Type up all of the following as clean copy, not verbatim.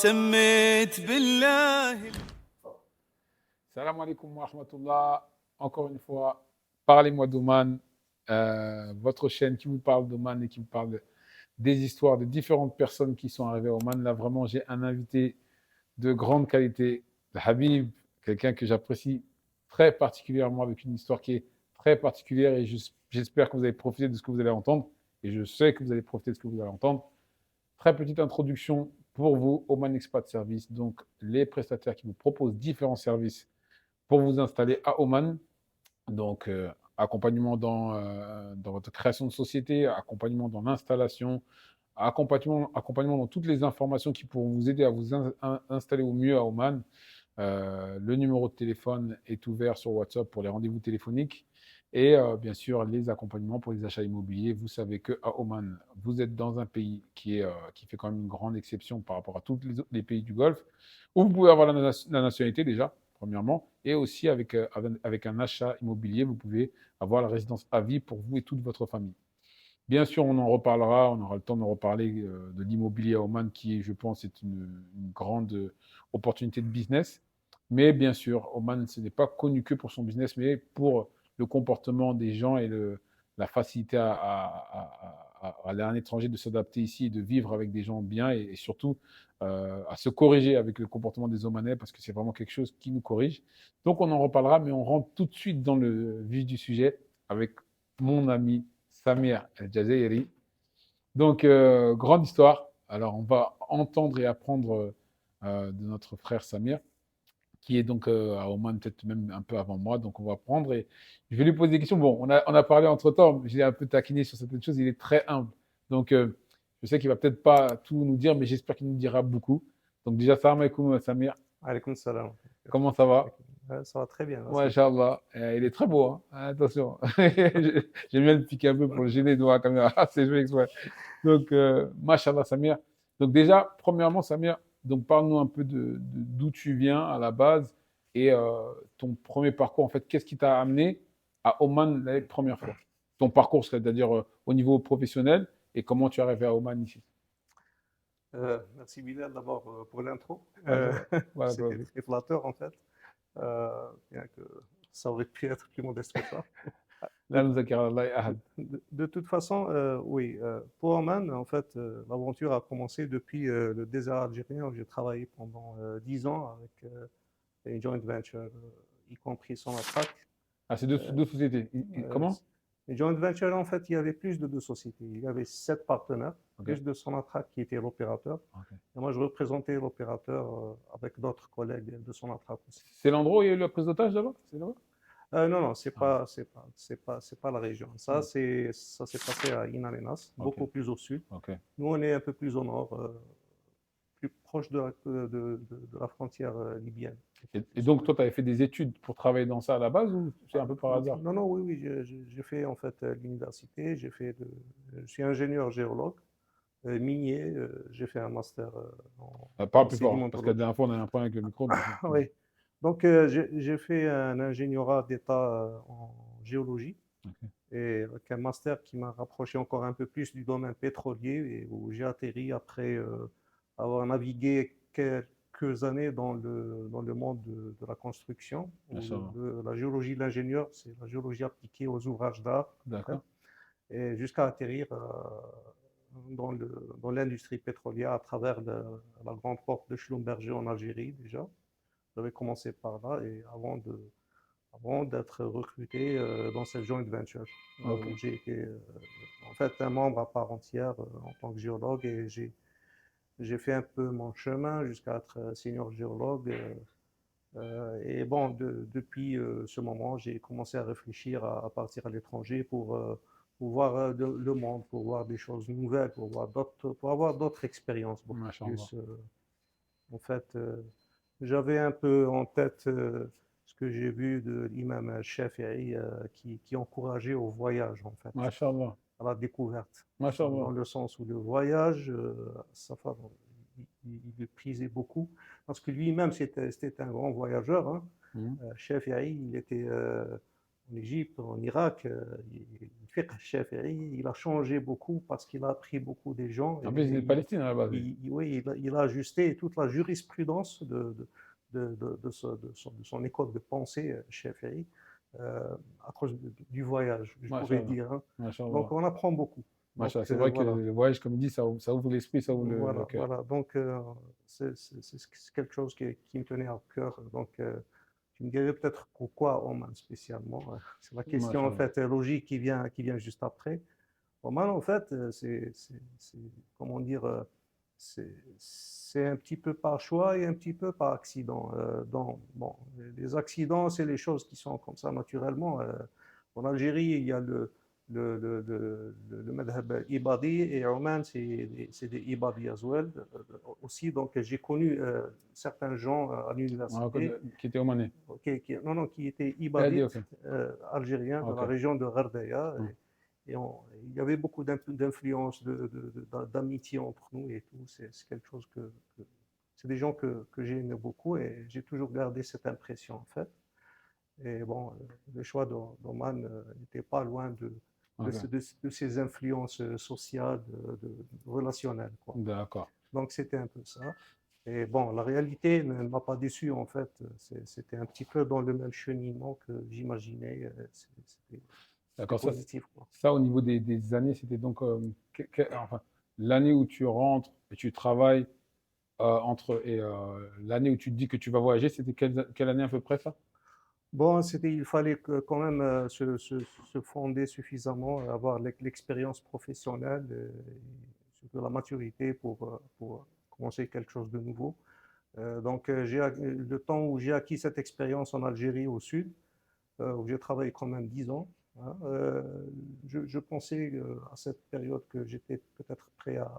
سميت بالله. Salam alaikum wa rahmatullah. Encore une fois, parlez-moi d'Oman, votre chaîne qui vous parle d'Oman et qui vous parle des histoires de différentes personnes qui sont arrivées à Oman. Là, vraiment, j'ai un invité de grande qualité, le Habib, quelqu'un que j'apprécie très particulièrement, avec une histoire qui est très particulière et j'espère que vous allez profiter de ce que vous allez entendre. Et je sais que vous allez profiter de ce que vous allez entendre. Très petite introduction pour vous, Oman Expat Service, donc les prestataires qui vous proposent différents services pour vous installer à Oman. Donc, accompagnement dans votre création de société, accompagnement dans l'installation, accompagnement dans toutes les informations qui pourront vous aider à vous installer au mieux à Oman. Le numéro de téléphone est ouvert sur WhatsApp pour les rendez-vous téléphoniques. Et bien sûr, les accompagnements pour les achats immobiliers. Vous savez qu'à Oman, vous êtes dans un pays qui fait quand même une grande exception par rapport à tous les pays du Golfe, où vous pouvez avoir la nationalité déjà, premièrement, et aussi avec un achat immobilier, vous pouvez avoir la résidence à vie pour vous et toute votre famille. Bien sûr, on en reparlera, on aura le temps de reparler de l'immobilier à Oman, qui, je pense, est une grande opportunité de business. Mais bien sûr, Oman, ce n'est pas connu que pour son business, mais pour le comportement des gens et la facilité à un étranger de s'adapter ici et de vivre avec des gens bien et surtout à se corriger avec le comportement des Omanais parce que c'est vraiment quelque chose qui nous corrige. Donc on en reparlera, mais on rentre tout de suite dans le vif du sujet avec mon ami Samir El Jazeeri. Donc, grande histoire. Alors, on va entendre et apprendre de notre frère Samir, qui est donc à Oman peut-être même un peu avant moi. Donc, on va prendre et je vais lui poser des questions. Bon, on a parlé entre-temps, j'ai un peu taquiné sur certaines choses. Il est très humble. Donc, je sais qu'il va peut-être pas tout nous dire, mais j'espère qu'il nous dira beaucoup. Donc, déjà, salam alaikum Samir. Alaikum salam. Comment ça va? Ça va très bien, merci. Masha'Allah. Il est très beau, hein. Attention. J'aime bien le piquer un peu pour le gêner devant la caméra. Ah, c'est joué exprès. Donc, Masha'Allah, Samir. Donc, déjà, premièrement, Samir, donc parle-nous un peu d'où tu viens à la base et ton premier parcours. En fait, qu'est-ce qui t'a amené à Oman la première fois? Ton parcours, c'est-à-dire au niveau professionnel et comment tu es arrivé à Oman ici. Merci Bilal d'abord pour l'intro. Voilà, quoi. C'était très flatteur en fait. Bien que ça aurait pu être plus modeste que ça. Là, nous Allah ahad. De toute façon, oui, pour Oman, en fait, l'aventure a commencé depuis le désert algérien où j'ai travaillé pendant 10 ans avec une joint venture, y compris Sonatrach. Ah, c'est deux sociétés. Comment? Les joint venture, en fait, il y avait plus de 2 sociétés. Il y avait 7 partenaires, Ok. plus de Sonatrach qui était l'opérateur. Ok. Et moi, je représentais l'opérateur avec d'autres collègues de Sonatrach aussi. C'est l'endroit où il y a eu la prise d'otage là-bas? C'est là-bas? Non, non, c'est pas la région. Ça s'est passé à In Amenas, beaucoup plus au sud. Ok. Nous, on est un peu plus au nord, plus proche de la frontière libyenne. Et donc, toi, tu avais fait des études pour travailler dans ça à la base ou c'est un peu par hasard? Non, non, oui, oui, j'ai fait en fait l'université, je suis ingénieur géologue, minier, j'ai fait un master Parle en plus fort, parce que la sédimentologie. dernière fois, on a eu un problème avec le micro. mais- Oui, donc j'ai fait un ingénierat d'État en géologie Ok. et avec un master qui m'a rapproché encore un peu plus du domaine pétrolier et où j'ai atterri après avoir navigué quelques années dans le monde de la construction. Où Machallah. la géologie de l'ingénieur, c'est la géologie appliquée aux ouvrages d'art, en fait, D'accord. et jusqu'à atterrir dans l'industrie pétrolière à travers la grande porte de Schlumberger en Algérie déjà. J'avais commencé par là et avant d'être recruté dans cette joint venture Ok. où j'ai été en fait un membre à part entière en tant que géologue et j'ai fait un peu mon chemin jusqu'à être senior géologue. Et bon, depuis ce moment, j'ai commencé à réfléchir à partir à l'étranger pour voir le monde, pour voir des choses nouvelles, pour avoir d'autres expériences beaucoup Machallah. plus. En fait, j'avais un peu en tête ce que j'ai vu de l'imam Shafi'i qui encourageait au voyage, en fait, Machallah. à la découverte. Machallah. Dans le sens où le voyage, il le prisait beaucoup, parce que lui-même, c'était un grand voyageur. Hein. Mhm. Shafi'i, il était en Égypte, en Irak, il fait Shafi'i, il a changé beaucoup parce qu'il a appris beaucoup des gens En plus, il est de et Palestine à la base. oui, il a ajusté toute la jurisprudence de son école de pensée Shafi'i à cause du voyage, je pourrais Machallah. dire, hein. Machallah. Donc on apprend beaucoup. Donc Machallah. C'est vrai que voilà. le voyage, comme il dit, ça ouvre l'esprit, ça ouvre le Voilà, cœur. voilà. Donc, c'est quelque chose qui me tenait à cœur. Donc, tu me dirais peut-être pourquoi Oman spécialement. C'est la question en Machallah. fait logique qui vient juste après. Oman, en fait, comment dire, c'est un petit peu par choix et un petit peu par accident. Bon, les accidents, c'est les choses qui sont comme ça naturellement. En Algérie, il y a le madhab Ibadi et Oman, c'est des Ibadi as well, aussi. Donc, j'ai connu certains gens à l'université Qui était omanais. non, non, qui étaient Elle dit, ibadites ok. algériens de Ok. la région de Gardaya. Hum. Il y avait beaucoup d'influence, d'amitié entre nous et tout. C'est quelque chose c'est des gens que j'ai aimé beaucoup et j'ai toujours gardé cette impression en fait. Et bon, le choix d'Oman n'était pas loin Ok. de ces influences sociales, relationnelles, quoi. D'accord. Donc c'était un peu ça. Et bon, la réalité ne m'a pas déçu en fait. C'était un petit peu dans le même cheminement que j'imaginais. C'était D'accord. positif, quoi. Ça, au niveau des années, c'était donc enfin, l'année où tu rentres et tu travailles et l'année où tu te dis que tu vas voyager, c'était quelle année à peu près ça? Bon, il fallait quand même se fonder suffisamment, avoir l'expérience professionnelle, et surtout la maturité pour commencer quelque chose de nouveau. Donc, le temps où j'ai acquis cette expérience en Algérie au sud, où j'ai travaillé quand même 10 ans, hein, je pensais à cette période que j'étais peut-être prêt à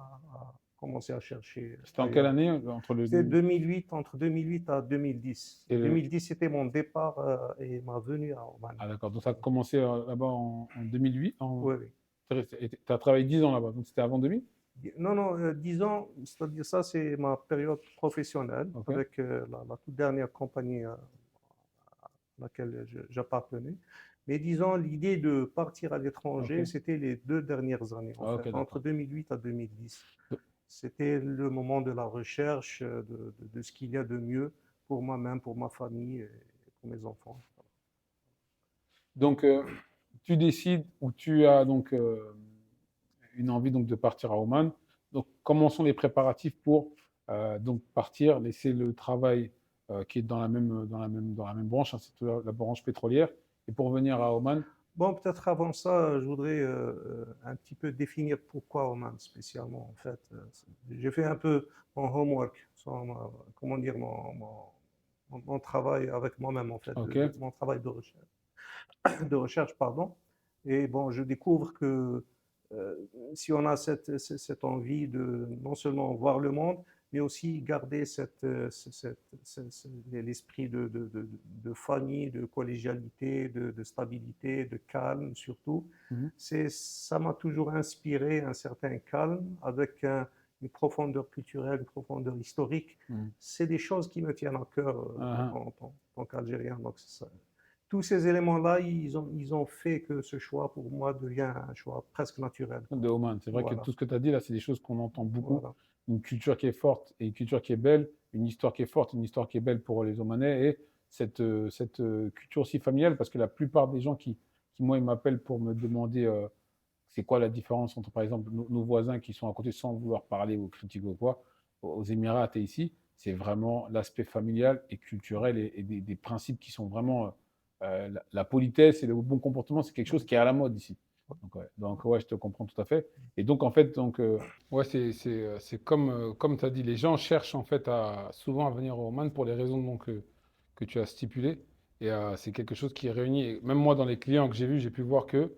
commencer à chercher C'était en quelle ailleurs. année entre le C'était 2008, entre 2008 à 2010. et le... 2010, c'était mon départ et ma venue à Oman. Ah d'accord, donc ça a commencé là-bas en 2008. Oui, oui. Tu as travaillé 10 ans là-bas, donc c'était avant 2000? Non, non, 10 ans, c'est-à-dire ça, c'est ma période professionnelle Ok, avec la toute dernière compagnie à laquelle j'appartenais. Mais disons, l'idée de partir à l'étranger, ok. c'était les 2 dernières années, en Ah, ok, fait, entre d'accord. 2008 à 2010. C'était le moment de la recherche de ce qu'il y a de mieux pour moi-même, pour ma famille et pour mes enfants. Donc, tu décides ou tu as donc une envie donc de partir à Oman. Donc, comment sont les préparatifs pour donc partir, laisser le travail qui est dans la même branche, hein, c'est la branche pétrolière, et pour venir à Oman? Bon, peut-être avant ça, je voudrais un petit peu définir pourquoi Oman spécialement, en fait. J'ai fait un peu mon homework, comment dire, mon travail avec moi-même, en fait, Ok, mon travail de recherche, pardon. Et bon, je découvre que euh, si on a cette envie de non seulement voir le monde, mais aussi garder l'esprit de famille, de collégialité, de stabilité, de calme surtout. mhm, Ça m'a toujours inspiré un certain calme avec une profondeur culturelle, une profondeur historique. mhm. C'est des choses qui me tiennent à cœur Ah, en tant qu'Algérien. Donc, c'est ça. Tous ces éléments-là, ils ont fait que ce choix, pour moi, devient un choix presque naturel, ah. quoi. De Oman. C'est vrai que Voilà, tout ce que tu as dit là, c'est des choses qu'on entend beaucoup. voilà. Une culture qui est forte et une culture qui est belle, une histoire qui est forte, une histoire qui est belle pour les Omanais et cette culture aussi familiale, parce que la plupart des gens qui moi, ils m'appellent pour me demander c'est quoi la différence entre, par exemple, nos voisins qui sont à côté sans vouloir parler ou critiquer ou quoi, aux Émirats et ici, c'est vraiment l'aspect familial et culturel et des principes qui sont vraiment la politesse et le bon comportement, c'est quelque chose qui est à la mode ici. Donc, ouais, je te comprends tout à fait. Et donc, en fait, ouais, c'est comme tu as dit, les gens cherchent en fait souvent à venir au Oman pour les raisons que tu as stipulées. Et c'est quelque chose qui réunit. Et même moi, dans les clients que j'ai vus, j'ai pu voir que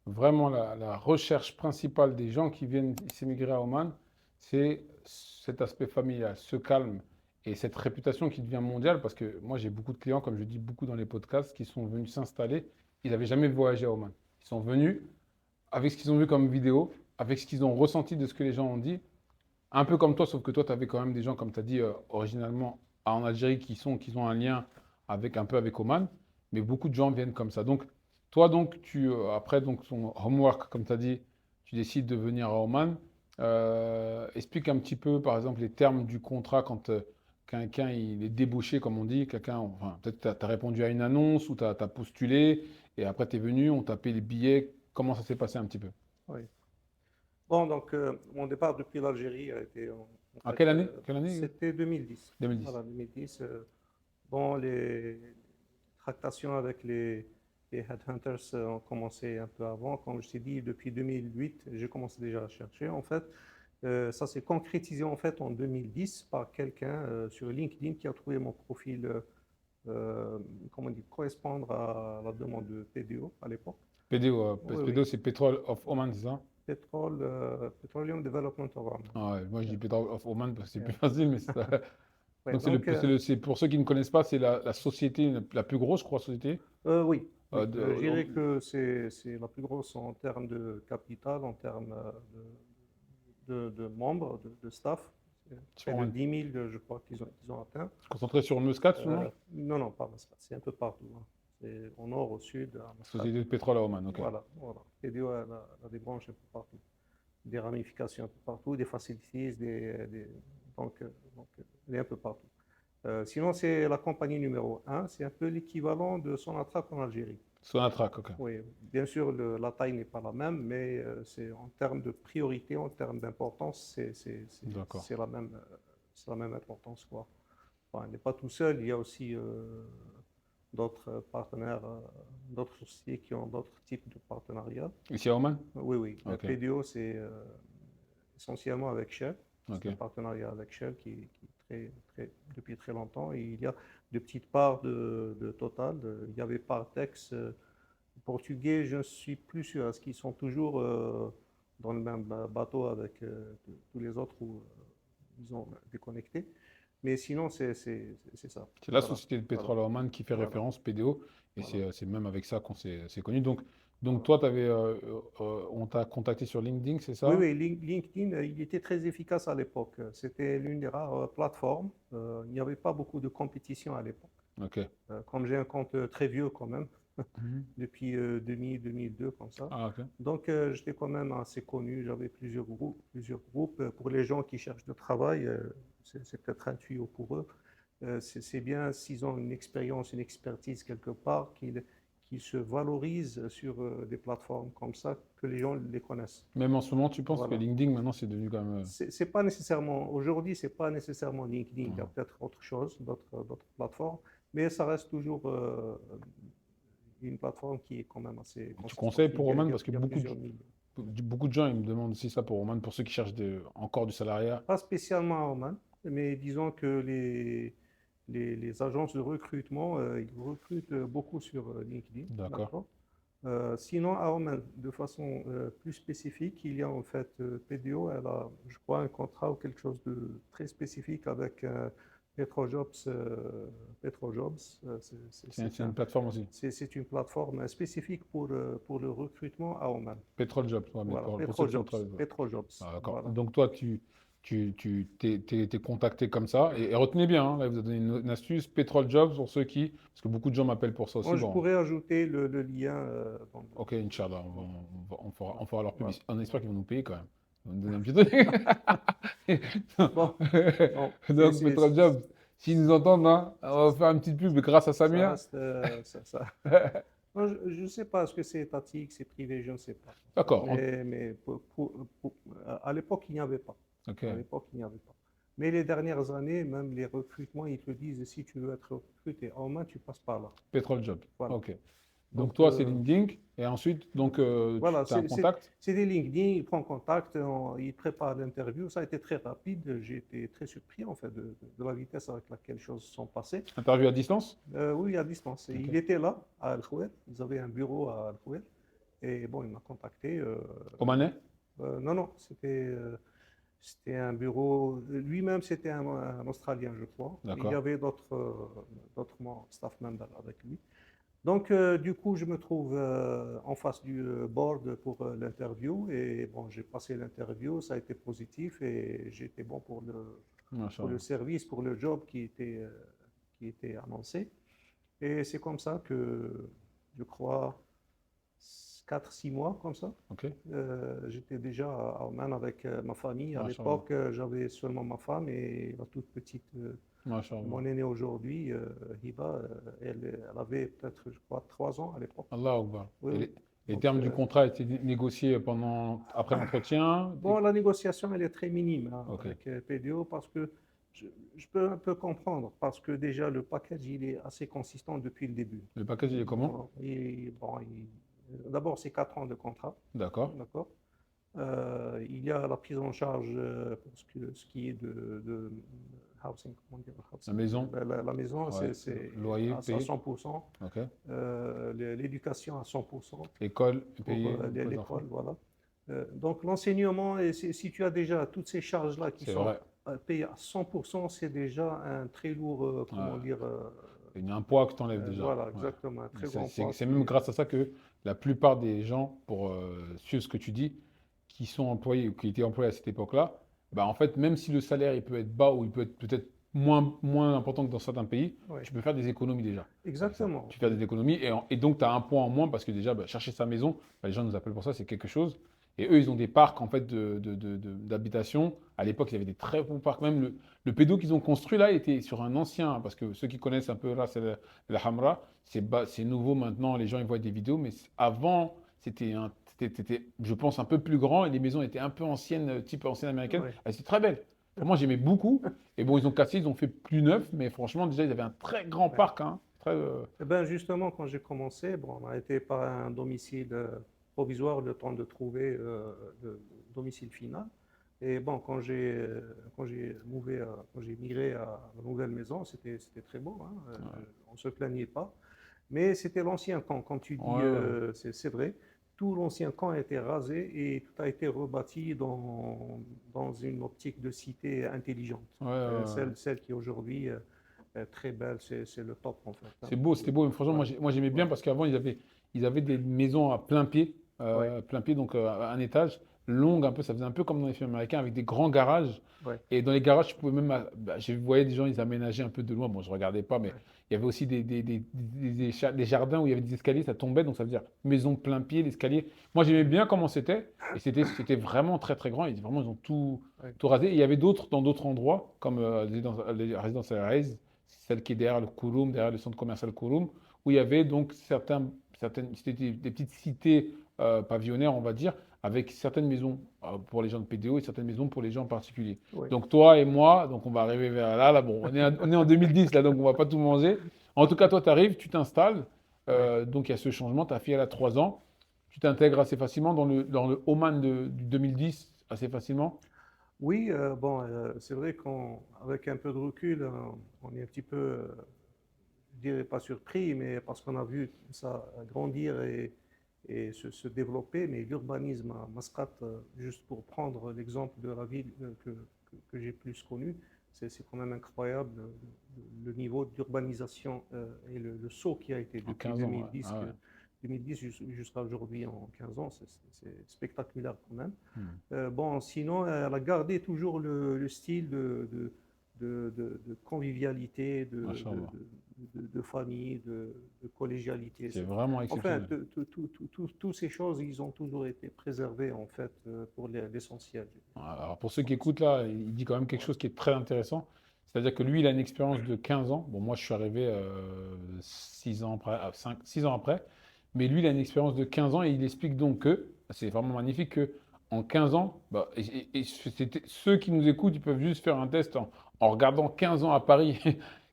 vraiment la recherche principale des gens qui viennent s'émigrer à Oman, c'est cet aspect familial, ce calme et cette réputation qui devient mondiale. Parce que moi, j'ai beaucoup de clients, comme je dis beaucoup dans les podcasts, qui sont venus s'installer. Ils n'avaient jamais voyagé à Oman. Ils sont venus avec ce qu'ils ont vu comme vidéo, avec ce qu'ils ont ressenti de ce que les gens ont dit. Un peu comme toi, sauf que toi, tu avais quand même des gens, comme tu as dit, originalement en Algérie, qui ont un lien avec un peu avec Oman. Mais beaucoup de gens viennent comme ça. Donc, Toi, donc, après donc, ton homework, comme tu as dit, tu décides de venir à Oman. Explique un petit peu, par exemple, les termes du contrat quand quelqu'un il est débauché, comme on dit. Enfin, peut-être que tu as répondu à une annonce ou tu as postulé et après tu es venu, on t'a payé les billets. Comment ça s'est passé un petit peu? Oui. Bon, donc, mon départ depuis l'Algérie a été, en À fait, quelle année? Quelle année? c'était 2010. 2010. Voilà, 2010. Bon, les tractations avec les headhunters ont commencé un peu avant. Comme je t'ai dit, depuis 2008, j'ai commencé déjà à chercher. En fait, ça s'est concrétisé en fait en 2010 par quelqu'un sur LinkedIn qui a trouvé mon profil, comment dire, correspondre à la demande de PDO à l'époque. PDO, Oui, PDO oui. c'est Petrol of Oman, c'est ça? Petroleum Development Organization. Ah ouais, moi je dis Yeah, Petrol of Oman parce que c'est yeah. plus facile, mais c'est ça. Ouais, Donc donc, c'est pour ceux qui ne connaissent pas, c'est la société la plus grosse, je crois, société oui, oui. Je dirais de, que c'est la plus grosse en termes de capital, en termes de membres, de staff. C'est sur près de Oman. 10 000, je crois qu'ils ont atteint. Concentré sur Muscat seulement? Non, non, pas Masrat, c'est un peu partout, hein. C'est au nord, au sud, à Masrat. Société de pétrole à Oman, ok. Voilà, voilà. TDO a des branches un peu partout, des ramifications un peu partout, des facilities, donc, elle est un peu partout. Sinon, c'est la compagnie numéro un. C'est un peu l'équivalent de Sonatrach en Algérie. Sonatrach, ok. Oui, bien sûr, la taille n'est pas la même, mais c'est en termes de priorité, en termes d'importance, D'accord. c'est la même importance, quoi. Enfin, il n'est pas tout seul, il y a aussi d'autres partenaires, d'autres sociétés qui ont d'autres types de partenariats. Ici à Oman? Oui, oui. Ok, PDO, c'est essentiellement avec Shell. ok. C'est un partenariat avec Shell depuis très longtemps. Et il y a de petites parts de Total. Il y avait Partex portugais, je ne suis plus sûr. Est-ce qu'ils sont toujours dans le même bateau avec tous les autres ou ils ont déconnecté? Mais sinon, c'est ça. C'est la Voilà, société de voilà, pétrole à Oman qui fait voilà, référence PDO, et voilà, c'est même avec ça qu'on s'est connu. Donc voilà. toi, on t'a contacté sur LinkedIn, c'est Oui, ça? oui, LinkedIn, il était très efficace à l'époque. C'était l'une des rares plateformes. Il n'y avait pas beaucoup de compétition à l'époque. Ok. Comme j'ai un compte très vieux quand même, Mhm. depuis 2000, 2002, comme ça. Ah, ok. Donc, j'étais quand même assez connu. J'avais plusieurs groupes. Pour les gens qui cherchent de travail, c'est peut-être un tuyau pour eux. C'est bien s'ils ont une expérience, une expertise quelque part, qu'ils se valorisent sur des plateformes comme ça, que les gens les connaissent. Même en ce moment, tu penses que Voilà. LinkedIn, maintenant, c'est devenu quand même. C'est pas nécessairement, aujourd'hui, c'est pas nécessairement LinkedIn. Il y a Mhm. peut-être autre chose, d'autres plateformes, mais ça reste toujours une plateforme qui est quand même assez Tu consistante. conseilles pour Oman parce que Il y a plusieurs milliers. beaucoup de gens, ils me demandent aussi ça pour Oman, pour ceux qui cherchent encore du salariat. Pas spécialement à Oman, mais disons que les agences de recrutement, ils recrutent beaucoup sur LinkedIn, D'accord. d'accord? Sinon, à Oman, de façon plus spécifique, il y a en fait PDO, elle a, je crois, un contrat ou quelque chose de très spécifique avec Petrojobs. Petrojobs, C'est une plateforme aussi. c'est une plateforme spécifique pour le recrutement à Oman. Petrol Jobs, ouais, mais Voilà, pour ceux qui sont très. Petrojobs, Ah, d'accord. voilà. Donc toi, t'es contacté comme ça. Et retenez bien, hein, là, vous avez donné une astuce, Petrol Jobs, pour ceux qui. Parce que beaucoup de gens m'appellent pour ça aussi. Bon, je Bon, pourrais ajouter le lien ok, Inch'Allah, on fera leur voilà. publicité. On espère qu'ils vont nous payer quand même. Ils vont nous donner un petit Bon, truc. bon, Donc, Petrol Jobs, s'ils nous entendent, hein, on va faire une petite pub grâce à ça Samia. reste Non, je ne sais pas, est-ce que c'est étatique, c'est privé, je ne sais pas. D'accord. Mais à l'époque, il n'y avait pas. Ok. À l'époque, il n'y avait pas. Mais les dernières années, même les recrutements, ils te disent, si tu veux être recruté en main, tu passes par là. Petrol Jobs. Voilà. Ok. Donc Donc, toi, c'est LinkedIn. Et ensuite, voilà, tu as un contact. c'est des LinkedIn, il prend contact, il prépare l'interview. Ça a été très rapide. J'ai été très surpris en fait de la vitesse avec laquelle les choses sont passées. Interview à distance. Oui, à distance. Et Ok. il était là, à Al Khouel. Ils avaient un bureau à Al Khouel. Et bon, il m'a contacté. Omanais. Non, non, c'était un bureau. Lui-même, c'était un Australien, je crois. Il y D'accord. avait d'autres staff members avec lui. Donc, du coup, je me trouve en face du board pour l'interview. Et bon, j'ai passé l'interview, ça a été positif et j'étais bon pour le Machallah. service, pour le job qui était annoncé. Et c'est comme ça que, je crois, 4-6 mois comme ça. Ok. J'étais déjà à Oman avec ma famille. À Masha'Allah. l'époque, j'avais seulement ma femme et la toute petite, Masha'Allah. mon aînée aujourd'hui, Hiba, elle avait peut-être, je crois, 3 ans à l'époque. Allah Akbar. Oui, Et oui. les Donc, termes du contrat étaient négociés après l'entretien? bon, la négociation, elle est très minime hein, Ok. avec PDO parce que je, je peux un peu comprendre parce que déjà le package, il est assez consistant depuis le début. Le package, il est comment? D'abord, c'est 4 ans de contrat, D'accord. d'accord? Il y a la prise en charge pour ce qui est de housing, comment dire, La housing, maison? la maison, Ouais. c'est Loyer à payé? 100%, Ok. l'éducation à 100% École pour payée pour les enfants? l'école, voilà. Donc l'enseignement, et si tu as déjà toutes ces charges-là qui C'est sont vrai. payées à 100%, c'est déjà un très lourd, comment Ouais. dire, Il y a un poids que tu enlèves déjà. voilà, Ouais. exactement, un Et très grand poids c'est même grâce à ça que la plupart des gens, pour suivre ce que tu dis, qui sont employés ou qui étaient employés à cette époque-là, bah en fait, même si le salaire il peut être bas ou il peut être peut-être moins important que dans certains pays, ouais, tu peux faire des économies déjà. Avec ça. exactement. Tu fais des économies et donc tu as un poids en moins parce que déjà, bah, chercher sa maison, bah, les gens nous appellent pour ça, c'est quelque chose. Et eux, ils ont des parcs en fait d'habitation. À l'époque, il y avait des très bons parcs. Même le pédo qu'ils ont construit là était sur un ancien, parce que ceux qui connaissent un peu là, c'est le Hamra. C'est nouveau maintenant, les gens ils voient des vidéos, mais avant, je pense, un peu plus grand et les maisons étaient un peu anciennes, type ancienne américaine. Ouais. Elles étaient très belles. Vraiment, j'aimais beaucoup. Et bon, ils ont cassé, ils ont fait plus neuf, mais franchement, déjà, ils avaient un très grand Ouais. parc. Hein, très, Eh ben justement, quand j'ai commencé, bon, on a été par un domicile provisoire le temps de trouver le domicile final. Et bon, quand j'ai migré à la nouvelle maison, c'était très beau, hein, on ne se plaignait pas. Mais c'était l'ancien camp, comme tu dis, ouais, ouais, c'est vrai. Tout l'ancien camp a été rasé et tout a été rebâti dans une optique de cité intelligente. ouais, ouais. Celle qui aujourd'hui très belle, c'est le top en fait, hein. C'est beau, c'était beau. Mais franchement, Ouais, moi j'aimais bien ouais, parce qu'avant, ils avaient des maisons à ouais, plein pied, donc un étage, longue un peu, ça faisait un peu comme dans les films américains, avec des grands garages. ouais, Et dans les garages, tu pouvais même. Bah, je voyais des gens, ils aménageaient un peu de loin. Bon, je regardais pas, mais ouais, il y avait aussi des jardins où il y avait des escaliers, ça tombait, donc ça veut dire maison plein pied, l'escalier. Moi, j'aimais ouais, bien comment c'était, et c'était vraiment très très grand. Vraiment, ils ont ouais, tout rasé. Et il y avait d'autres dans d'autres endroits, comme les résidences à Aez, celle qui est derrière le Kouroum, derrière le centre commercial Kouroum, où il y avait donc c'était des petites cités pavillonnaires, on va dire, avec certaines maisons pour les gens de PDO et certaines maisons pour les gens en particulier. ouais, Donc toi et moi, donc on va arriver vers là, bon, on est en 2010 là, donc on va pas tout manger. En tout cas, toi, tu arrives, tu t'installes, ouais. donc il y a ce changement, ta fille elle a 3 ans, tu t'intègres assez facilement dans le Oman du 2010, assez facilement. Oui, bon, c'est vrai qu'avec un peu de recul, on est un petit peu, je dirais pas surpris, mais parce qu'on a vu ça grandir et se développer. Mais l'urbanisme à Mascate, juste pour prendre l'exemple de la ville que j'ai plus connue, c'est quand même incroyable le niveau d'urbanisation et le saut qui a été En depuis 15 ans, ouais. 2010, Ah ouais. 2010 jusqu'à aujourd'hui en 15 ans, c'est spectaculaire quand même. Hmm. Bon, sinon, elle a gardé toujours le style de convivialité, Machallah. de famille, de collégialité. C'est vraiment Enfin, exceptionnel. toutes ces choses, ils ont toujours été préservées, en fait, pour l'essentiel. Alors pour ceux qui écoutent là, il dit quand même quelque Ouais, chose qui est très intéressant. C'est-à-dire que lui, il a une expérience de 15 ans. Bon, moi, je suis arrivé 6 ans après, 6 ans après. Mais lui, il a une expérience de 15 ans et il explique donc que, c'est vraiment magnifique, que en 15 ans, bah, ceux qui nous écoutent, ils peuvent juste faire un test en regardant 15 ans à Paris.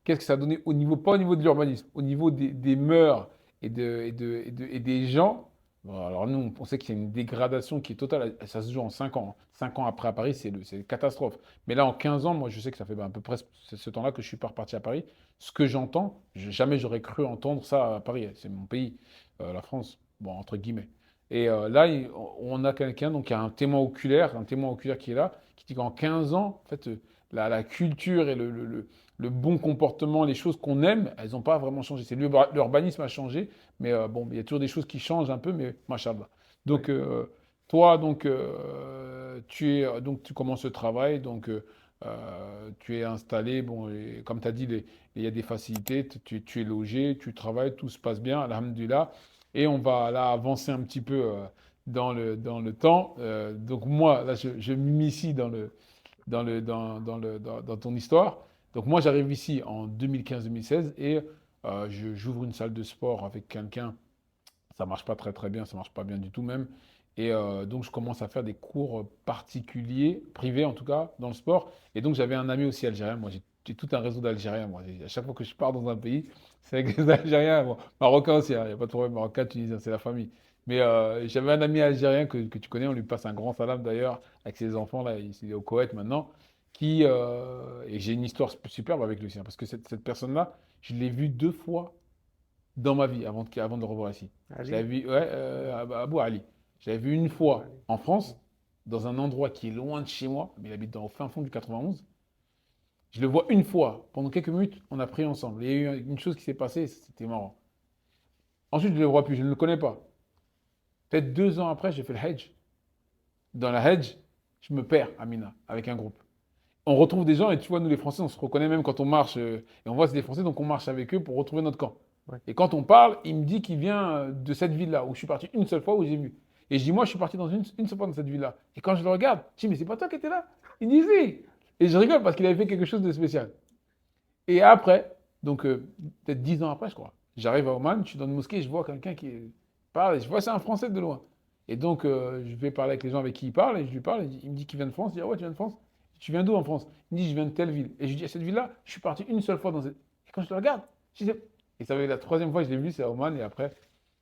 Qu'est-ce que ça a donné au niveau, pas au niveau de l'urbanisme, au niveau des mœurs et des gens. Bon, alors nous, on sait qu'il y a une dégradation qui est totale. Ça se joue en 5 ans. 5 ans après à Paris, c'est une catastrophe. Mais là, en 15 ans, moi, je sais que ça fait à peu près ce temps-là que je suis pas reparti à Paris. Ce que j'entends, jamais j'aurais cru entendre ça à Paris. C'est mon pays, la France, bon, entre guillemets. Et là, on a quelqu'un, donc il y a un témoin oculaire qui est là, qui dit qu'en 15 ans, en fait, la culture et le bon comportement, les choses qu'on aime, elles n'ont pas vraiment changé. L'urbanisme a changé, mais bon, il y a toujours des choses qui changent un peu, mais machallah. ouais. Donc, toi, donc, donc, tu commences le travail, donc, tu es installé, bon, et comme tu as dit, il y a des facilités, tu es logé, tu travailles, tout se passe bien, alhamdulillah. Et on va là avancer un petit peu dans le temps. Donc moi, là, je m'initie dans ton histoire. Donc moi, j'arrive ici en 2015-2016 et j'ouvre une salle de sport avec quelqu'un. Ça marche pas très très bien, ça marche pas bien du tout même. Et donc je commence à faire des cours particuliers, privés en tout cas, dans le sport. Et donc j'avais un ami aussi algérien. Moi j'ai tout un réseau d'Algériens. Moi, à chaque fois que je pars dans un pays, c'est avec des Algériens. Bon, Marocains aussi, il n'y a pas de problème. Marocains, Tunisiens, c'est la famille. Mais j'avais un ami algérien que tu connais, on lui passe un grand salam d'ailleurs, avec ses enfants, là, il est au Koweït maintenant. Et j'ai une histoire superbe avec lui, hein, parce que cette personne-là, je l'ai vue 2 fois dans ma vie avant de le revoir ici. Je l'avais Ali, vu, ouais, Abou Ali. Je l'avais vu une fois Ali. en France, dans un endroit qui est loin de chez moi, mais il habite au fin fond du 91. Je le vois une fois, pendant quelques minutes, on a pris ensemble. Il y a eu une chose qui s'est passée, c'était marrant. Ensuite, je ne le vois plus, je ne le connais pas. Peut-être 2 ans après, j'ai fait le Hajj. Dans la Hajj, je me perds à Mina, avec un groupe. On retrouve des gens, et tu vois, nous les Français, on se reconnaît même quand on marche, et on voit c'est des Français, donc on marche avec eux pour retrouver notre camp. Ouais. Et quand on parle, il me dit qu'il vient de cette ville-là, où je suis parti une seule fois, où j'ai vu. Et je dis, moi, je suis parti dans une seule fois dans cette ville-là. Et quand je le regarde, je dis, mais c'est pas toi qui étais là? Il dit, si. Et je rigole parce qu'il avait fait quelque chose de spécial. Et après, donc peut-être 10 ans après, je crois, j'arrive à Oman, je suis dans une mosquée, je vois quelqu'un qui parle, et je vois c'est un Français de loin. Et donc je vais parler avec les gens avec qui il parle, et je lui parle, et il me dit qu'il vient de France. Je dis, ah ouais, tu viens de France? Tu viens d'où en France? Il me dit, je viens de telle ville. Et je lui dis, à cette ville-là, je suis parti une seule fois dans cette. Et quand je le regarde, je dis, et ça va être la troisième fois que je l'ai vu, c'est à Oman, et après,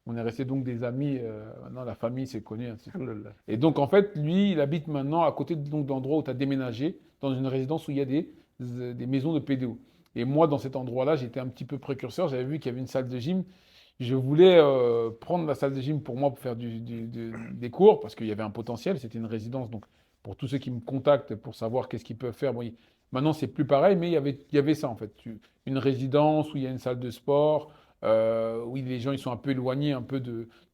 on est resté donc des amis, maintenant la famille s'est connue, ainsi de suite. Alhamdulillah. Et donc en fait, lui, il habite maintenant à côté donc, d'endroits où tu as déménagé, dans une résidence où il y a des maisons de PDO. Et moi, dans cet endroit-là, j'étais un petit peu précurseur. J'avais vu qu'il y avait une salle de gym. Je voulais prendre la salle de gym pour moi pour faire des cours parce qu'il y avait un potentiel. C'était une résidence. Donc, pour tous ceux qui me contactent pour savoir qu'est-ce qu'ils peuvent faire, bon, maintenant, c'est plus pareil, mais il y avait ça en fait. Une résidence où il y a une salle de sport, où les gens ils sont un peu éloignés un peu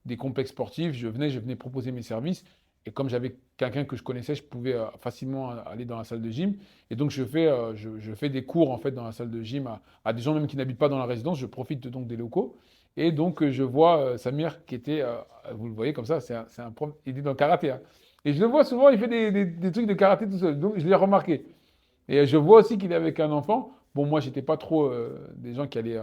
des complexes sportifs. Je venais proposer mes services. Et comme j'avais quelqu'un que je connaissais, je pouvais facilement aller dans la salle de gym. Et donc, je fais des cours en fait dans la salle de gym à des gens même qui n'habitent pas dans la résidence. Je profite donc des locaux. Et donc, je vois Samir qui était, vous le voyez comme ça, c'est un prof, il est dans le karaté, hein. Et je le vois souvent, il fait des trucs de karaté tout seul. Donc, je l'ai remarqué. Et je vois aussi qu'il est avec un enfant. Bon, moi, j'étais pas trop des gens qui allaient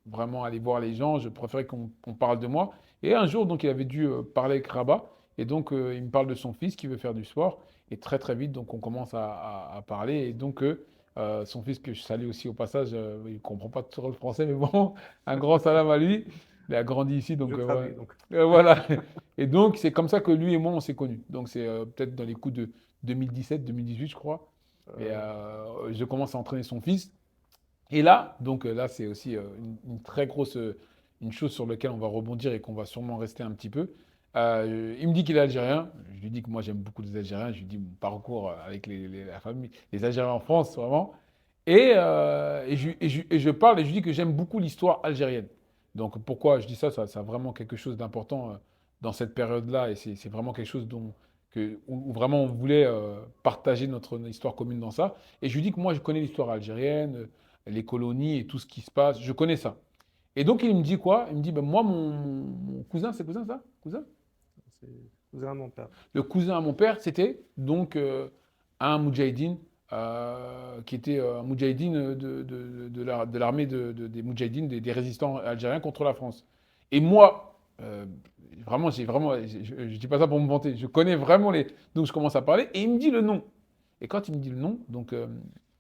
vraiment aller voir les gens. Je préférais qu'on parle de moi. Et un jour, donc, il avait dû parler avec Rabat. Et donc, il me parle de son fils qui veut faire du sport. Et très, très vite, donc, on commence à parler. Et donc, son fils, que je salue aussi au passage, il ne comprend pas trop le français, mais bon, un grand salam à lui. Il a grandi ici, donc Je ouais. traduis donc. Voilà. Et donc, c'est comme ça que lui et moi, on s'est connus. Donc, c'est peut-être dans les coups de 2017-2018, je crois. Et Euh, je commence à entraîner son fils. Et là, donc là, c'est aussi une très grosse, une chose sur laquelle on va rebondir et qu'on va sûrement rester un petit peu. Il me dit qu'il est algérien. Je lui dis que moi, j'aime beaucoup les Algériens. Je lui dis mon parcours avec la famille, les Algériens en France, vraiment. Et je parle et je lui dis que j'aime beaucoup l'histoire algérienne. Donc pourquoi je dis ça, ça a vraiment quelque chose d'important dans cette période-là. Et c'est vraiment quelque chose où vraiment on voulait partager notre histoire commune dans ça. Et je lui dis que moi, je connais l'histoire algérienne, les colonies et tout ce qui se passe. Je connais ça. Et donc, il me dit quoi? Il me dit, ben, moi, mon cousin, c'est cousin ça? Cousin? c'est cousin de mon père. Le cousin à mon père, c'était donc un moudjahidine qui était un moudjahidine de l'armée des moudjahidines, des résistants algériens contre la France. Et moi, vraiment, je dis pas ça pour me vanter, je connais vraiment les. Donc, je commence à parler et il me dit le nom. Et quand il me dit le nom, donc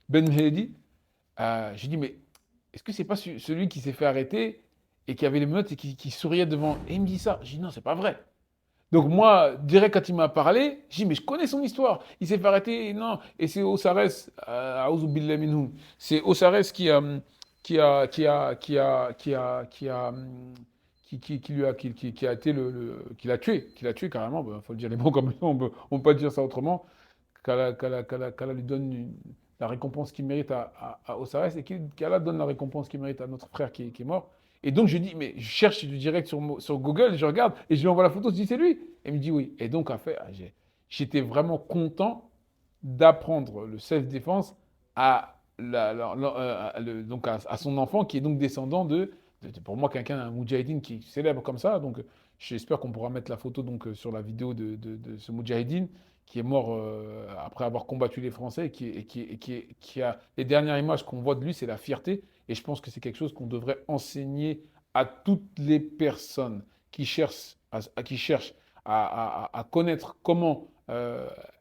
Ben Mehdi, je dis, mais est-ce que c'est pas celui qui s'est fait arrêter et qui avait les menottes et qui souriait devant? Et il me dit ça. Je dis, non, c'est pas vrai. Donc moi, direct quand il m'a parlé, j'ai dit, mais je connais son histoire. Il s'est fait arrêter, non. Et c'est Osares, Aouzou Billah minhum. C'est Osares qui lui a, qui a été qui l'a tué carrément. Il faut le dire les mots comme ça, on peut pas dire ça autrement. Qu'Allah lui donne la récompense qu'il mérite à Osares et qu'Allah donne la récompense qu'il mérite à notre frère qui est mort. Et donc je dis, mais je cherche du direct sur Google, je regarde et je lui envoie la photo, je dis, c'est lui. Et il me dit oui. Et donc, j'étais vraiment content d'apprendre le self-défense à, donc à son enfant qui est donc descendant pour moi, quelqu'un, un Moudjahidine qui est célèbre comme ça. Donc, j'espère qu'on pourra mettre la photo donc, sur la vidéo de ce Moudjahidine qui est mort après avoir combattu les Français qui a les dernières images qu'on voit de lui, c'est la fierté. Et je pense que c'est quelque chose qu'on devrait enseigner à toutes les personnes qui cherchent qui cherchent à connaître comment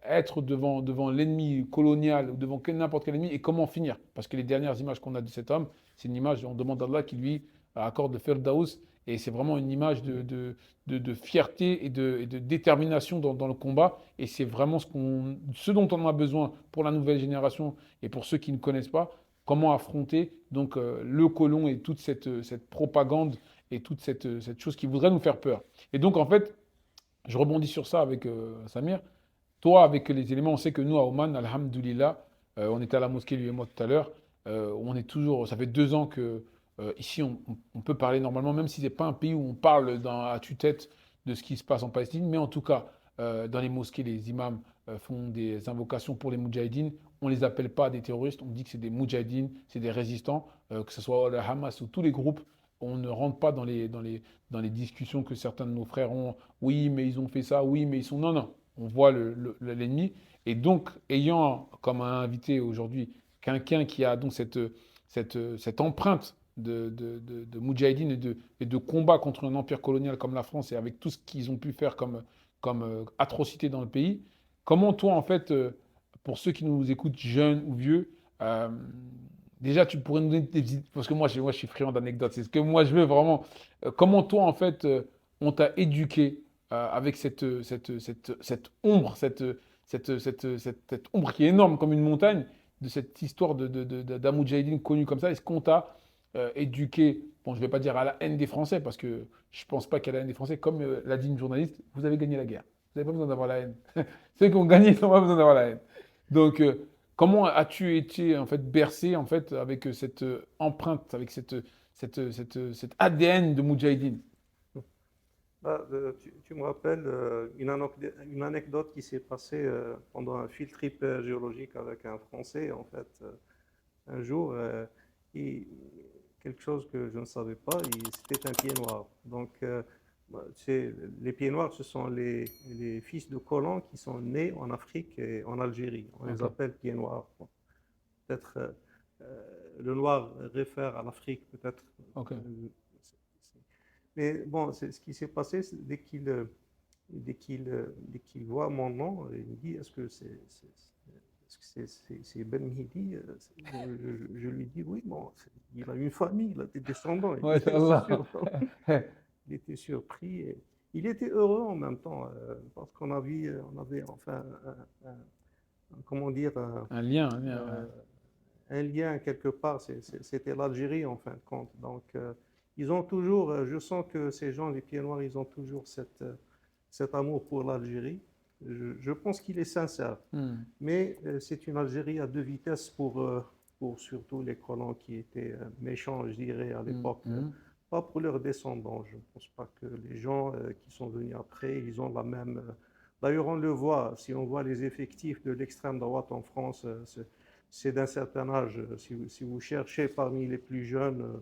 être devant l'ennemi colonial ou devant n'importe quel ennemi et comment finir. Parce que les dernières images qu'on a de cet homme, c'est une image, on demande à Allah qui lui accorde le Firdaus, et c'est vraiment une image de fierté et de détermination dans le combat, et c'est vraiment ce dont on a besoin pour la nouvelle génération et pour ceux qui ne connaissent pas, comment affronter donc le colon et toute cette propagande et toute cette chose qui voudrait nous faire peur. Et donc en fait, je rebondis sur ça avec Samir. Toi, avec les éléments, on sait que nous, à Oman, Alhamdulillah, on était à la mosquée, lui et moi, tout à l'heure. On est toujours, ça fait 2 ans que ici, on peut parler normalement, même si ce n'est pas un pays où on parle à tue-tête de ce qui se passe en Palestine. Mais en tout cas, dans les mosquées, les imams font des invocations pour les Moudjahidines. On ne les appelle pas des terroristes, on dit que c'est des Moudjahidines, c'est des résistants, que ce soit le Hamas ou tous les groupes. On ne rentre pas dans les discussions que certains de nos frères ont. Oui, mais ils ont fait ça. Oui, mais ils sont. Non, non. On voit l'ennemi. Et donc, ayant comme invité aujourd'hui quelqu'un qui a donc cette empreinte de Moudjahidine et de combat contre un empire colonial comme la France et avec tout ce qu'ils ont pu faire comme atrocité dans le pays, comment toi, en fait, pour ceux qui nous écoutent, jeunes ou vieux, euh, déjà, tu pourrais nous donner parce que moi, je suis friand d'anecdotes. C'est ce que moi, je veux vraiment. Comment toi, en fait, on t'a éduqué avec cette ombre, cette ombre qui est énorme comme une montagne, de cette histoire d'un Moudjahidine connu comme ça. Est-ce qu'on t'a éduqué, bon, je ne vais pas dire à la haine des Français, parce que je ne pense pas qu'il y a la haine des Français, comme l'a dit une journaliste, vous avez gagné la guerre. Vous n'avez pas besoin d'avoir la haine. Ceux qui ont gagné, ils n'ont pas besoin d'avoir la haine. Donc, comment as-tu été en fait bercé en fait avec cette empreinte, avec cet ADN de Moudjahidine? Tu me rappelles une anecdote qui s'est passée pendant un field trip géologique avec un Français, en fait. Un jour, quelque chose que je ne savais pas, c'était un pied noir. Donc, les pieds noirs, ce sont les fils de colons qui sont nés en Afrique et en Algérie. On les Ok, appelle pieds noirs. Bon, peut-être le noir réfère à l'Afrique, peut-être. ok. euh, mais bon, ce qui s'est passé, dès qu'il voit mon nom, il me dit, est-ce que c'est Ben Mehdi? Je lui dis, oui, bon, il a une famille, il a des descendants. Ouais, Allah. Il était surpris. Et il était heureux en même temps, parce on avait enfin, comment dire, Un lien, ouais. euh, un lien quelque part. C'était l'Algérie en fin de compte. Donc, ils ont toujours, je sens que ces gens, les pieds noirs, ils ont toujours cet amour pour l'Algérie. Je pense qu'il est sincère. Hmm, Mais c'est une Algérie à deux vitesses pour surtout les colons qui étaient méchants, je dirais, à hmm, l'époque. hmm. Pas pour leurs descendants. Je ne pense pas que les gens qui sont venus après, ils ont la même. D'ailleurs, on le voit, si on voit les effectifs de l'extrême droite en France, c'est d'un certain âge. Si vous cherchez parmi les plus jeunes,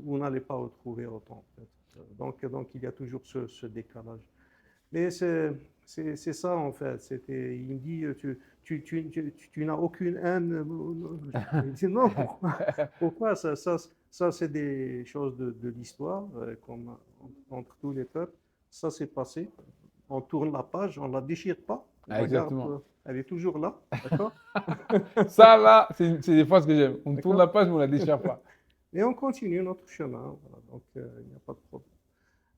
vous n'allez pas retrouver autant. En fait. Donc, il y a toujours ce décalage. Mais c'est ça, en fait. Il me dit, tu n'as aucune haine. Je dis, non, pourquoi? Pourquoi ça c'est des choses de l'histoire, comme entre tous les peuples. Ça, s'est passé. On tourne la page, on ne la déchire pas. On Ah, regarde, exactement. elle est toujours là, d'accord? Ça, là, c'est des phrases que j'aime. On tourne D'accord? la page, mais on la déchire pas. Et on continue notre chemin. Voilà. Donc, il n'y a pas de problème.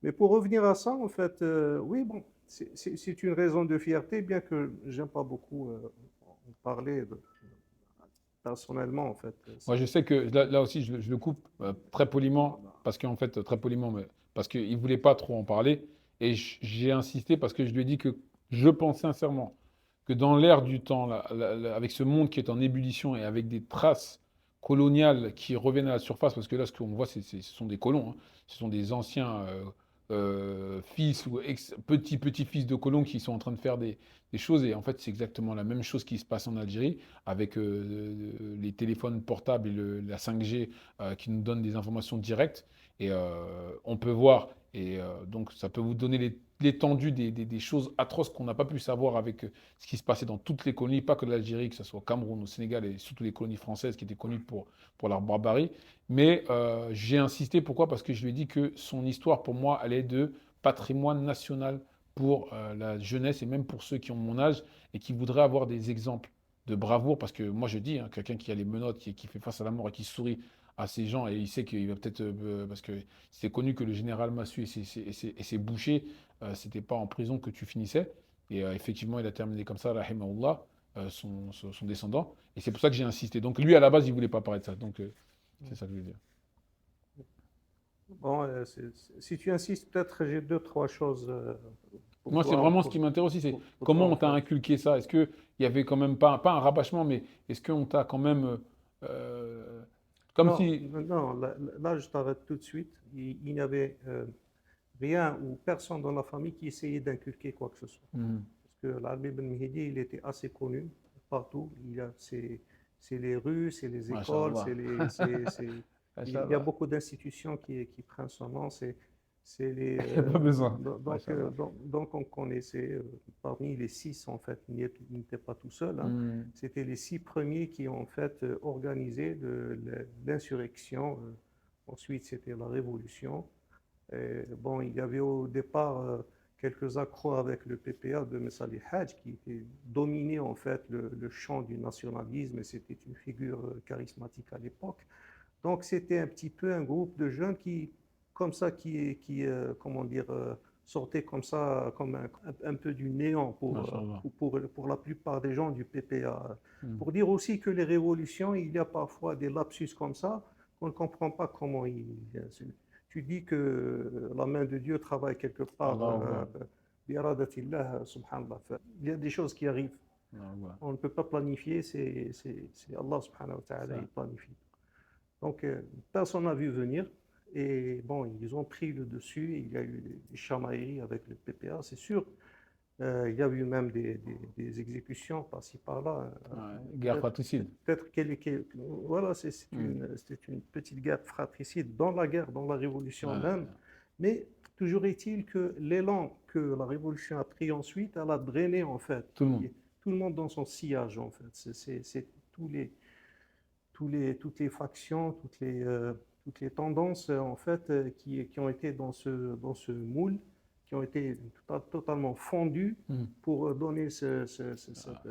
Mais pour revenir à ça, en fait, oui, bon, c'est une raison de fierté, bien que j'aime pas beaucoup en parler personnellement, en fait. Moi, je sais que là aussi, je le coupe très poliment, parce qu'en fait, très poliment, mais parce qu'il ne voulait pas trop en parler. Et j'ai insisté parce que je lui ai dit que je pense sincèrement que dans l'ère du temps, là, avec ce monde qui est en ébullition et avec des traces coloniales qui reviennent à la surface, parce que là, ce qu'on voit, ce sont des colons, hein. Ce sont des anciens fils ou petits-fils de colons qui sont en train de faire des choses. Et en fait, c'est exactement la même chose qui se passe en Algérie avec les téléphones portables et la 5G qui nous donnent des informations directes. Et on peut voir, et donc ça peut vous donner l'étendue des choses atroces qu'on n'a pas pu savoir avec ce qui se passait dans toutes les colonies, pas que l'Algérie, que ce soit au Cameroun, au Sénégal et surtout les colonies françaises qui étaient connues pour leur barbarie. Mais j'ai insisté, pourquoi? Parce que je lui ai dit que son histoire, pour moi, elle est de patrimoine national pour la jeunesse et même pour ceux qui ont mon âge et qui voudraient avoir des exemples de bravoure. Parce que moi, je dis, hein, quelqu'un qui a les menottes, qui fait face à la mort et qui sourit à ces gens, et il sait qu'il va peut-être. Parce que c'est connu que le général Massu et ses bouchers, c'était pas en prison que tu finissais. Et effectivement, il a terminé comme ça, rahimahullah, son descendant. Et c'est pour ça que j'ai insisté. Donc lui, à la base, il voulait pas parler de ça. Donc c'est ça que je veux dire. Bon, si tu insistes, peut-être j'ai deux, trois choses pour Moi, c'est toi, vraiment ce qui m'intéresse aussi, c'est pour toi comment en on t'a fait. inculqué ça? Est-ce qu'il y avait quand même pas un rabâchement, mais est-ce qu'on t'a quand même. Comme Non, si. non, là, je t'arrête tout de suite. Il n'y avait rien ou personne dans la famille qui essayait d'inculquer quoi que ce soit. Mhm. Parce que l'Arbi Ben Mehdi, il était assez connu partout. C'est les rues, c'est les écoles, Masha'Allah. il y a Masha'Allah. beaucoup d'institutions qui prennent son nom. C'est les, Il n'y a pas besoin. donc, Masha'Allah. on connaissait parmi les six, en fait, il n'était pas tout seul, hein. Mhm. C'était les six premiers qui ont en fait organisé l'insurrection. Ensuite, c'était la révolution. Et bon, il y avait au départ quelques accrocs avec le PPA de Messali Hadj qui était dominé en fait le champ du nationalisme et c'était une figure charismatique à l'époque. Donc c'était un petit peu un groupe de jeunes qui, comme ça, comment dire, sortaient comme ça, comme un peu du néant Masha'Allah. pour la plupart des gens du PPA. Mhm. Pour dire aussi que les révolutions, il y a parfois des lapsus comme ça qu'on ne comprend pas comment ils. Tu dis que la main de Dieu travaille quelque part. Allahu Akbar. Bi'iradatillah, subhanallah. Il y a des choses qui arrivent. Allahu Akbar. On ne peut pas planifier, c'est Allah subhanahu wa ta'ala, il Ça. planifie. Donc, personne n'a vu venir. Et bon, ils ont pris le dessus. Il y a eu des chamailleries avec le PPA, c'est sûr. Il y a eu même des exécutions par-ci par-là. Ouais, guerre fratricide. Peut-être voilà, Mhm. c'était une petite guerre fratricide dans la guerre, dans la révolution même. Ouais. Mais toujours est-il que l'élan que la révolution a pris ensuite, elle a drainé en fait Tout le monde. tout le monde dans son sillage en fait. C'est toutes les factions, toutes les tendances en fait qui ont été dans ce moule, qui ont été totalement fondues Mhm. pour donner Ah,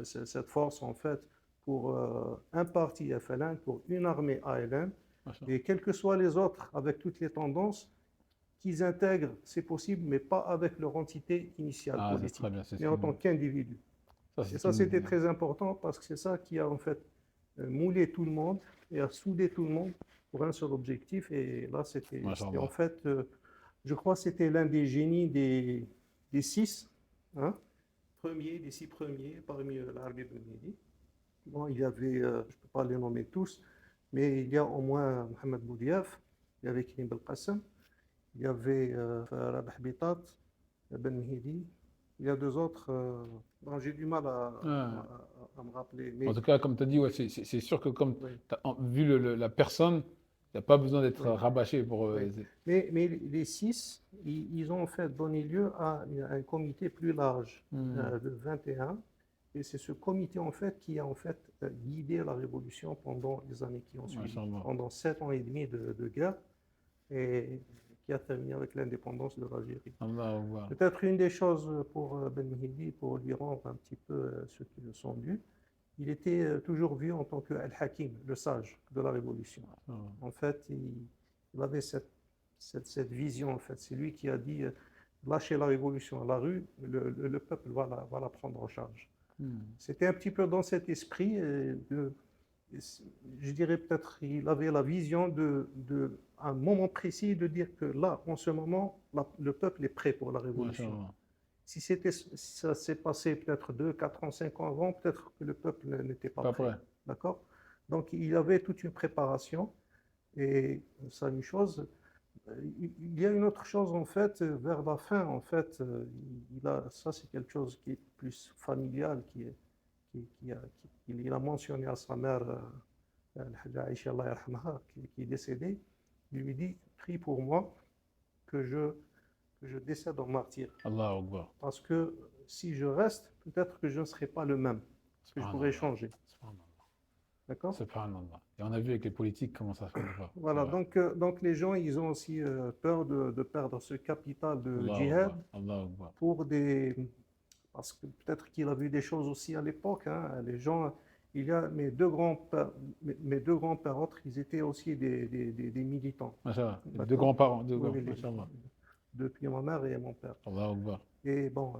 cette force en fait pour un parti FLN, pour une armée ALN, Masha'Allah. et quels que soient les autres, avec toutes les tendances, qu'ils intègrent, c'est possible, mais pas avec leur entité initiale Ah, c'est très politique, bien, c'est ce mais qu'il en me tant dit. qu'individu. Ça, c'est Et ce ça, qu'il me dit, c'était hein. très important parce que c'est ça qui a en fait moulé tout le monde et a soudé tout le monde pour un seul objectif. Et là, c'était en Masha'Allah. fait, je crois que c'était l'un des génies des six, hein, des six premiers parmi l'Arabie Ben Mehdi. Bon, il y avait, je ne peux pas les nommer tous, mais il y a au moins Mohamed Boudiaf, il y avait Karim Belkacem, il y avait Rabah Bitat, Ben Mehdi. Il y a deux autres dont j'ai du mal Ouais. à me rappeler. En Mais tout cas, comme tu as dit, ouais, c'est sûr que comme oui, vu la personne, il n'y a pas besoin d'être oui, rabâché pour. oui. Mais les six, ils ont en fait donné lieu à un comité plus large Hmm. de 21. Et c'est ce comité en fait qui a en fait guidé la révolution pendant les années qui ont suivi, Masha'Allah. pendant 7 ans et demi de guerre, et qui a terminé avec l'indépendance de l'Algérie. Allahu Akbar. Peut-être une des choses pour Ben Mehdi, pour lui rendre un petit peu ce qui le sont dû, il était toujours vu en tant que Al-Hakim, le sage de la Révolution. Ah. En fait, il avait cette vision, en fait. C'est lui qui a dit lâchez la Révolution à la rue, le peuple va la prendre en charge. Hmm. C'était un petit peu dans cet esprit, je dirais peut-être il avait la vision à un moment précis de dire que là, en ce moment, le peuple est prêt pour la révolution. Masha'Allah. Si ça s'est passé peut-être 2, 4 ans, 5 ans avant, peut-être que le peuple n'était pas Pas prêt. prêt. D'accord? Donc il avait toute une préparation. Et ça, une chose, il y a une autre chose en fait, vers la fin, en fait, ça c'est quelque chose qui est plus familial, il a mentionné à sa mère, Al-Hajja Aïcha, Allah yarhamha, qui est décédée. Il lui dit, prie pour moi que je décède en martyr. Allahu Akbar. Parce que si je reste, peut-être que je ne serai pas le même, que je pourrais Subhanallah. changer. Subhanallah. D'accord? Subhanallah. Et on a vu avec les politiques comment ça se fait des fois. C'est Voilà, vrai. donc les gens, ils ont aussi peur de perdre ce capital de Allahu djihad Akbar. Allahu Akbar. pour des... Parce que peut-être qu'il a vu des choses aussi à l'époque, hein. Les gens, il y a mes deux grands-pères autres, ils étaient aussi des militants. Machallah. Deux D'accord? grands-parents. Deux Oui, grands. oui, Machallah. depuis ma mère et mon père. Allahu Akbar. Et bon,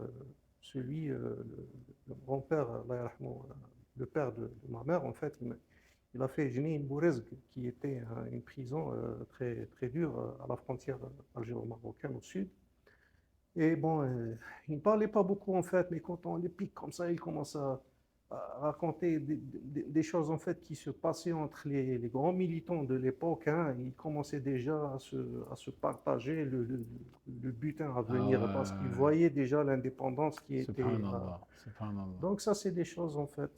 le grand-père, Allah yarhamou, le père de ma mère, en fait, il a fait Jenin Bourezg, qui était une prison très, très dure à la frontière algéro-marocaine au sud. Et bon, il ne parlait pas beaucoup en fait, mais quand on les pique comme ça, il commence à raconter des choses en fait qui se passaient entre les grands militants de l'époque, hein. Ils commençaient déjà à se partager le butin à Ah venir parce qu'ils ouais. voyaient déjà l'indépendance qui était là. Subhanallah. Subhanallah. Donc ça, c'est des choses en fait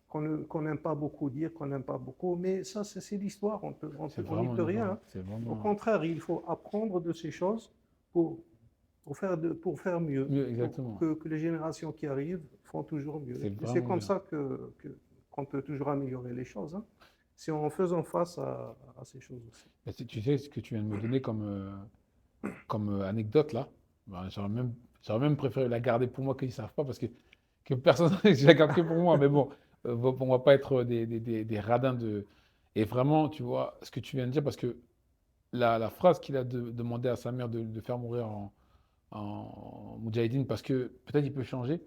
qu'on n'aime pas beaucoup dire, qu'on n'aime pas beaucoup, mais ça, c'est l'histoire, C'est on n'y vraiment peut rien, l'histoire. hein. C'est Au vraiment contraire, il faut apprendre de ces choses pour pour faire mieux, mieux, pour exactement. que les générations qui arrivent font toujours mieux. C'est Et c'est vraiment comme bien. ça qu'on peut toujours améliorer les choses, hein. C'est en faisant face à ces choses aussi. Et tu sais ce que tu viens de me donner comme anecdote là, ben, j'aurais même préféré la garder pour moi qu'ils ne savent pas parce que personne, je la garde que pour moi. Mais bon, on va pas être des radins de. Et vraiment, tu vois, ce que tu viens de dire, parce que la phrase qu'il a demandé à sa mère de faire mourir en Moudjahidine, parce que peut-être il peut changer.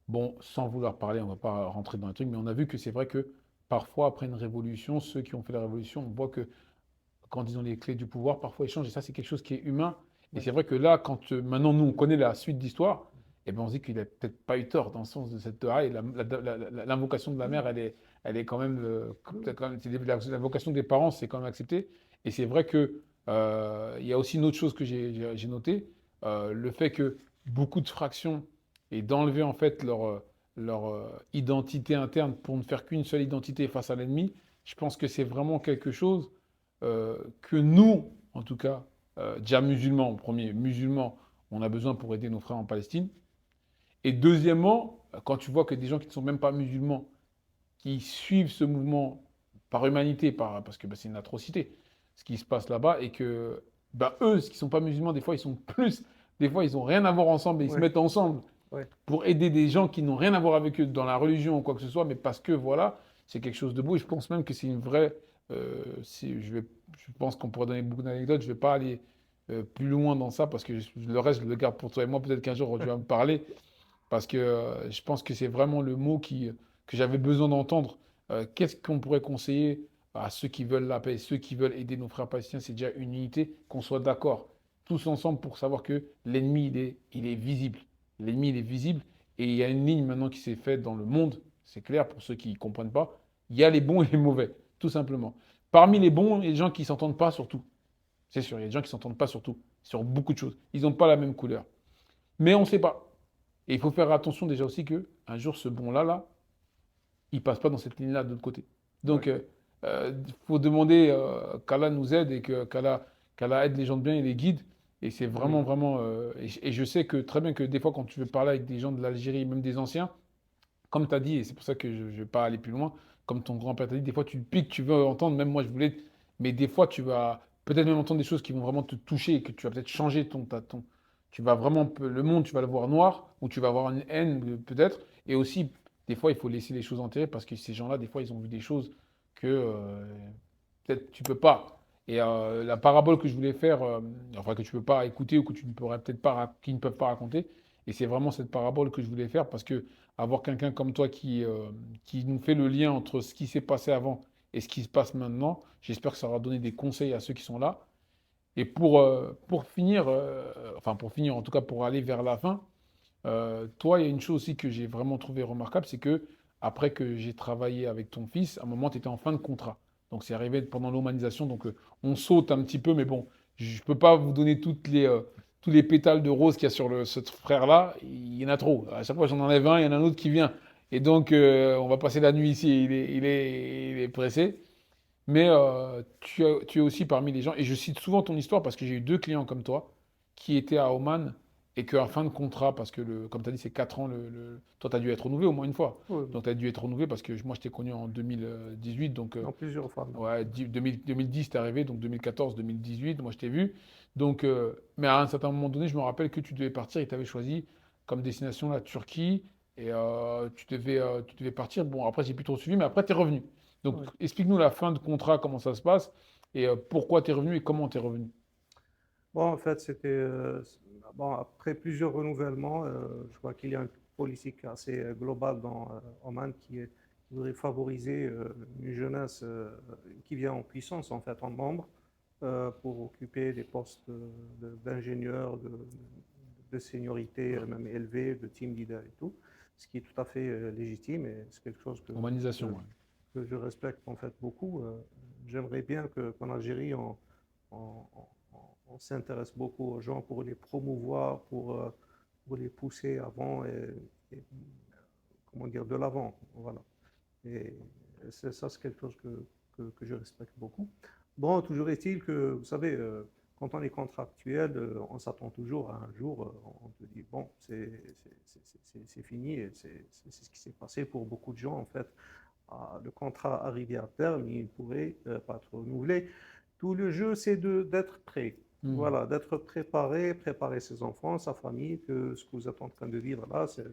Bon, sans vouloir parler, on ne va pas rentrer dans les trucs, mais on a vu que c'est vrai que parfois, après une révolution, ceux qui ont fait la révolution, on voit que quand ils ont les clés du pouvoir, parfois ils changent. Et ça, c'est quelque chose qui est humain. Et Ouais. c'est vrai que là, quand maintenant nous, on connaît la suite d'histoire, eh ben, on se dit qu'il n'a peut-être pas eu tort dans le sens de cette Torah. Et l'invocation de la mère, elle est quand même, l'invocation des parents, c'est quand même accepté. Et c'est vrai que il y a aussi une autre chose que j'ai noté, le fait que beaucoup de fractions et d'enlever en fait leur identité interne pour ne faire qu'une seule identité face à l'ennemi, je pense que c'est vraiment quelque chose que nous, en tout cas, déjà musulmans, en premier, musulmans, on a besoin pour aider nos frères en Palestine. Et deuxièmement, quand tu vois que des gens qui ne sont même pas musulmans, qui suivent ce mouvement par humanité, parce que bah, c'est une atrocité, ce qui se passe là-bas, et que bah, eux, qui ne sont pas musulmans, des fois, ils sont plus, des fois, ils n'ont rien à voir ensemble, et ils se Ouais, mettent ensemble ouais, pour aider des gens qui n'ont rien à voir avec eux dans la religion ou quoi que ce soit, mais parce que voilà, c'est quelque chose de beau. Et je pense même que c'est une vraie. Je pense qu'on pourrait donner beaucoup d'anecdotes. Je ne vais pas aller plus loin dans ça parce que le reste, je le garde pour toi et moi. Peut-être qu'un jour, tu vas me parler parce que je pense que c'est vraiment le mot que j'avais besoin d'entendre. Qu'est-ce qu'on pourrait conseiller à ceux qui veulent la paix, ceux qui veulent aider nos frères palestiniens? C'est déjà une unité, qu'on soit d'accord tous ensemble pour savoir que l'ennemi, il est visible. L'ennemi, il est visible. Et il y a une ligne maintenant qui s'est faite dans le monde, c'est clair pour ceux qui ne comprennent pas. Il y a les bons et les mauvais, tout simplement. Parmi les bons, il y a des gens qui ne s'entendent pas sur tout. C'est sûr, il y a des gens qui ne s'entendent pas sur tout, sur beaucoup de choses. Ils n'ont pas la même couleur. Mais on ne sait pas. Et il faut faire attention déjà aussi que un jour, ce bon-là, il ne passe pas dans cette ligne-là de l'autre côté. ouais. Donc, faut demander qu'Allah nous aide et qu'Allah aide les gens de bien et les guide. Et c'est vraiment, Amin. vraiment. Et je sais que très bien que des fois, quand tu veux parler avec des gens de l'Algérie, même des anciens, comme tu as dit, et c'est pour ça que je ne vais pas aller plus loin, comme ton grand-père t'a dit, des fois tu piques, tu veux entendre, même moi je voulais, mais des fois tu vas peut-être même entendre des choses qui vont vraiment te toucher et que tu vas peut-être changer tu vas vraiment, le monde, tu vas le voir noir, ou tu vas avoir une haine peut-être, et aussi, des fois il faut laisser les choses enterrer parce que ces gens-là, des fois ils ont vu des choses que peut-être tu peux pas. Et la parabole que je voulais faire, enfin que tu peux pas écouter ou que tu ne pourrais peut-être pas, qui ne peuvent pas raconter, et c'est vraiment cette parabole que je voulais faire parce que avoir quelqu'un comme toi qui nous fait le lien entre ce qui s'est passé avant et ce qui se passe maintenant, j'espère que ça aura donné des conseils à ceux qui sont là. Et pour finir, enfin pour finir, en tout cas pour aller vers la fin, toi, il y a une chose aussi que j'ai vraiment trouvé remarquable, c'est que après que j'ai travaillé avec ton fils, à un moment, tu étais en fin de contrat. Donc c'est arrivé pendant l'humanisation, donc on saute un petit peu, mais bon, Je ne peux pas vous donner tous les pétales de rose qu'il y a sur ce frère-là. Il y en a trop. À chaque fois que j'en enlève un, il y en a un autre qui vient. Et donc, on va passer la nuit ici. Il est pressé. Mais tu es aussi parmi les gens, et je cite souvent ton histoire parce que j'ai eu deux clients comme toi qui étaient à Oman et qu'en fin de contrat, parce que comme tu as dit, c'est 4 ans, toi tu as dû être renouvelé au moins une fois. Oui, oui. Donc tu as dû être renouvelé parce que moi je t'ai connu en 2018, donc Non, plusieurs fois même. ouais, 2010 t'es arrivé, donc 2014, 2018, moi je t'ai vu. Donc, mais à un certain moment donné, je me rappelle que tu devais partir et tu avais choisi comme destination la Turquie et tu devais partir. Bon, après j'ai plus trop suivi, mais après tu es revenu. Donc, Oui. explique-nous la fin de contrat, comment ça se passe, et pourquoi tu es revenu et comment tu es revenu. Bon, en fait, c'était bon, après plusieurs renouvellements, je crois qu'il y a une politique assez globale dans Oman qui voudrait favoriser une jeunesse qui vient en puissance, en fait, en nombre, pour occuper des postes d'ingénieurs, de seniorité même élevée, de team leader et tout, ce qui est tout à fait légitime et c'est quelque chose Romanisation, que, ouais. que je respecte en fait beaucoup. J'aimerais bien qu'en Algérie, on- on s'intéresse beaucoup aux gens pour les promouvoir, pour les pousser avant et, comment dire, de l'avant. Voilà. Et ça, c'est quelque chose que je respecte beaucoup. Bon, toujours est-il que, vous savez, quand on est contractuel, on s'attend toujours à un jour, on te dit, bon, c'est fini, et c'est ce qui s'est passé pour beaucoup de gens, en fait. Le contrat arrivé à terme, il ne pourrait pas être renouvelé. Tout le jeu, c'est d'être prêt. Hmm. Voilà, d'être préparé, préparer ses enfants, sa famille, que ce que vous êtes en train de vivre là, c'est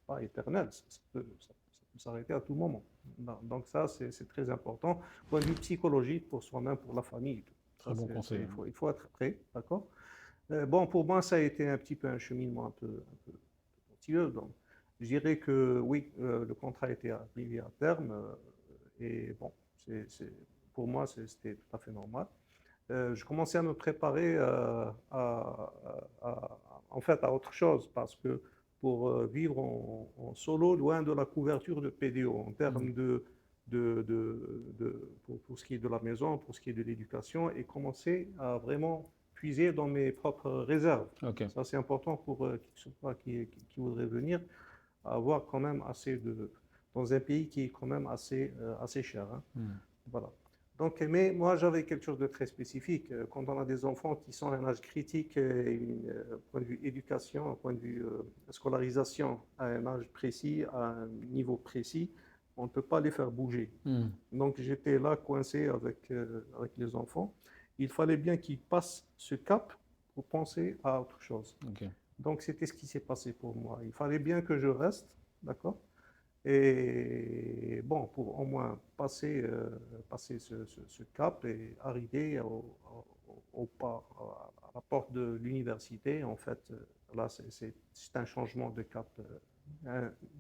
pas éternel, ça peut s'arrêter à tout moment. Donc ça, c'est très important. Point de vue psychologique pour soi-même, pour la famille. Très bon conseil, hein. Il faut être prêt, d'accord? Bon, pour moi, ça a été un petit peu un cheminement un peu tortueux. Donc, je dirais que oui, le contrat était arrivé à terme. Et bon, pour moi, c'était tout à fait normal. Je commençais à me préparer en fait à autre chose parce que pour vivre en solo, loin de la couverture de PDO, en Hmm. termes pour ce qui est de la maison, pour ce qui est de l'éducation, et commencer à vraiment puiser dans mes propres réserves. Ok. Ça, c'est important pour qui que ce soit qui voudrait venir, avoir quand même assez dans un pays qui est quand même assez cher, hein. Hmm. Voilà. Donc, mais moi, j'avais quelque chose de très spécifique. Quand on a des enfants qui sont à un âge critique, point de vue éducation, point de vue scolarisation, à un âge précis, à un niveau précis, on ne peut pas les faire bouger. Hmm. Donc, j'étais là coincé avec les enfants. Il fallait bien qu'ils passent ce cap pour penser à autre chose. Ok. Donc, c'était ce qui s'est passé pour moi. Il fallait bien que je reste, d'accord? Et bon, pour au moins passer ce cap et arriver à la porte de l'université, en fait, là, c'est un changement de cap,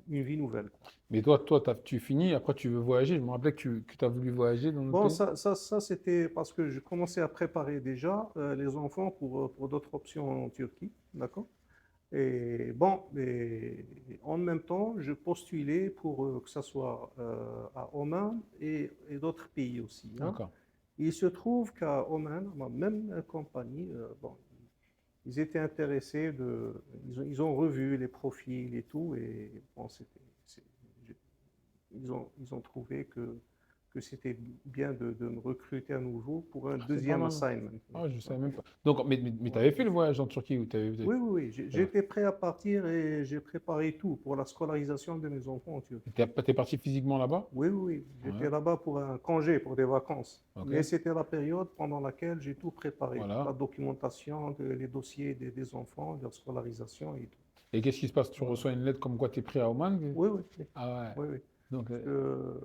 une vie nouvelle, quoi. Mais toi, tu finis, après tu veux voyager. Je me rappelais que tu as voulu voyager dans notre Bon, pays. ça c'était parce que je commençais à préparer déjà les enfants pour d'autres options en Turquie, d'accord? Et bon, en même temps, je postulais pour que ce soit à Oman et d'autres pays aussi, hein. D'accord. Il se trouve qu'à Oman, ma même compagnie, bon, ils étaient intéressés ils ont revu les profils et tout, et bon, ils ont trouvé que c'était bien de me recruter à nouveau pour un Ah, c'est pas deuxième mal. assignment. Ah, je savais Donc, même pas. Donc, mais tu ouais. avais fait le voyage en Turquie ou Oui, oui, oui. voilà. J'étais prêt à partir et j'ai préparé tout pour la scolarisation de mes enfants en Turquie. T'es parti physiquement là-bas? Oui, oui, oui. Ouais. J'étais là-bas pour un congé, pour des vacances. Ok. Mais c'était la période pendant laquelle j'ai tout préparé, toute la Voilà. documentation, les dossiers des enfants, leur scolarisation et tout. Et qu'est-ce qui se passe? Tu Voilà. reçois une lettre comme quoi tu es pris à Oman? Oui, oui, oui. Ah ouais. Oui, oui. Donc, Que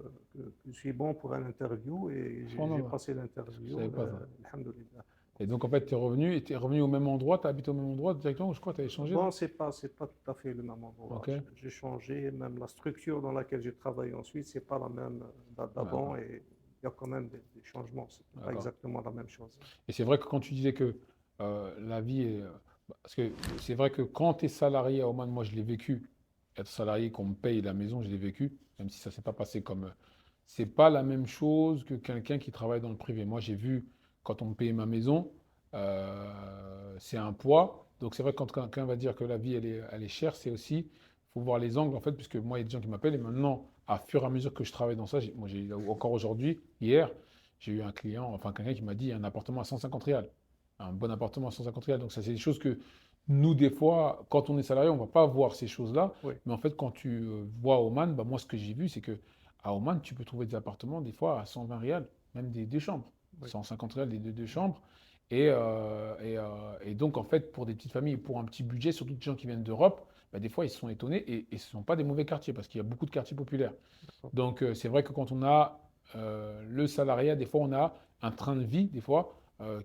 je suis bon pour un interview et j'ai subhanallah, passé je l'interview. savais pas ça. Alhamdulillah. Et donc, en fait, tu es revenu au même endroit, tu as habité au même endroit directement, ou je crois que tu avais changé, Bon, non? c'est pas tout à fait le même endroit. Ok. J'ai changé, même la structure dans laquelle j'ai travaillé ensuite, c'est pas la même d'avant D'accord. et il y a quand même des changements. C'est pas D'accord. exactement la même chose. Et c'est vrai que quand tu disais que la vie est. Parce que c'est vrai que quand tu es salarié à Oman, moi je l'ai vécu. Être salarié, qu'on me paye la maison, je l'ai vécu, même si ça s'est pas passé comme. C'est pas la même chose que quelqu'un qui travaille dans le privé. Moi j'ai vu quand on me payait ma maison, c'est un poids. Donc c'est vrai que quand quelqu'un va dire que la vie elle est chère, c'est aussi, faut voir les angles en fait, puisque moi il y a des gens qui m'appellent et maintenant, à fur et à mesure que je travaille dans ça, moi j'ai encore aujourd'hui, hier, j'ai eu un client, enfin quelqu'un qui m'a dit un appartement à 150 rials, un bon appartement à 150 rials. Donc ça c'est des choses que nous des fois, quand on est salarié, on ne va pas voir ces choses-là. Oui, Mais en fait quand tu vois Oman, bah, moi ce que j'ai vu c'est que à Oman tu peux trouver des appartements des fois à 120 rials, même des deux chambres, oui, 150 rials des deux chambres. Et donc, en fait, pour des petites familles et pour un petit budget, surtout des gens qui viennent d'Europe, bah, des fois, ils se sont étonnés et ce ne sont pas des mauvais quartiers parce qu'il y a beaucoup de quartiers populaires. d'accord. Donc, c'est vrai que quand on a le salariat, des fois, on a un train de vie, des fois,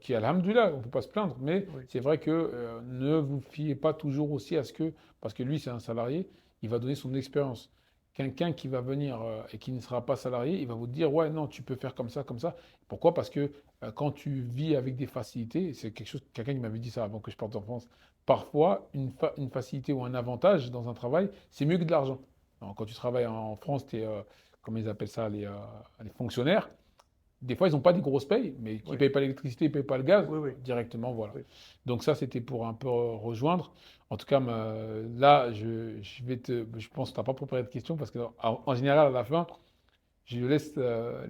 qui, alhamdoulilah, on ne peut pas se plaindre, mais Oui, c'est vrai que ne vous fiez pas toujours aussi à ce que, parce que lui, c'est un salarié, il va donner son expérience. Quelqu'un qui va venir et qui ne sera pas salarié, il va vous dire, ouais, non, tu peux faire comme ça, comme ça. Pourquoi? Parce que quand tu vis avec des facilités, c'est quelque chose, quelqu'un qui m'avait dit ça avant que je parte en France, parfois, une facilité ou un avantage dans un travail, c'est mieux que de l'argent. Alors, quand tu travailles en France, tu es, comment ils appellent ça, les fonctionnaires. Des fois, ils n'ont pas des grosses payes, mais qui ne oui, payent pas l'électricité, ils ne payent pas le gaz, oui, oui, directement, voilà. oui. Donc ça, c'était pour un peu rejoindre. En tout cas, là, je pense que tu n'as pas préparé de questions parce qu'en général, à la fin, je laisse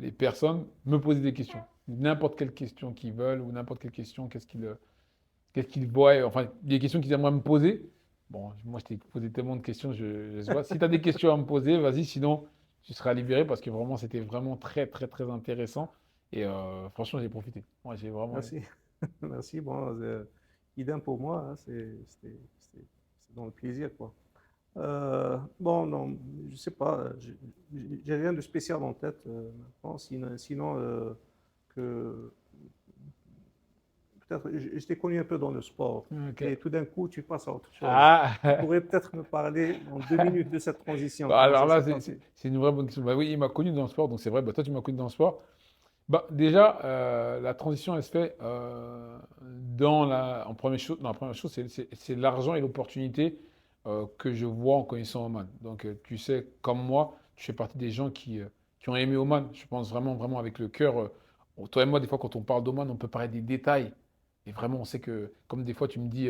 les personnes me poser des questions. N'importe quelle question qu'ils veulent ou n'importe quelle question, qu'est-ce qu'ils voient. Enfin, des questions qu'ils aimeraient me poser. Bon, moi, je t'ai posé tellement de questions, je vois. Si tu as des questions à me poser, vas-y, sinon, tu seras libéré parce que vraiment, c'était vraiment très, très, très intéressant. Et franchement, j'ai profité. Moi, j'ai vraiment. Merci. Merci. Bon, idem pour moi, hein, c'est dans le plaisir, quoi. Bon, non, je sais pas, j'ai rien de spécial en tête maintenant, sinon que peut-être, je t'ai connu un peu dans le sport, Ok. et tout d'un coup, tu passes à autre chose. Ah, Tu pourrais peut-être me parler en 2 minutes de cette transition, bah, comment alors ça là, s'est c'est passé? c'est- c'est une vraie bonne question. Bah oui, il m'a connu dans le sport, donc c'est vrai. Bah, toi, tu m'as connu dans le sport. Bah, déjà, la transition, elle se fait dans la première chose, c'est l'argent et l'opportunité que je vois en connaissant Oman. Donc, tu sais, comme moi, tu fais partie des gens qui ont aimé Oman. Je pense vraiment, vraiment avec le cœur. Bon, toi et moi, des fois, quand on parle d'Oman, on peut parler des détails. Et vraiment, on sait que, comme des fois, tu me dis,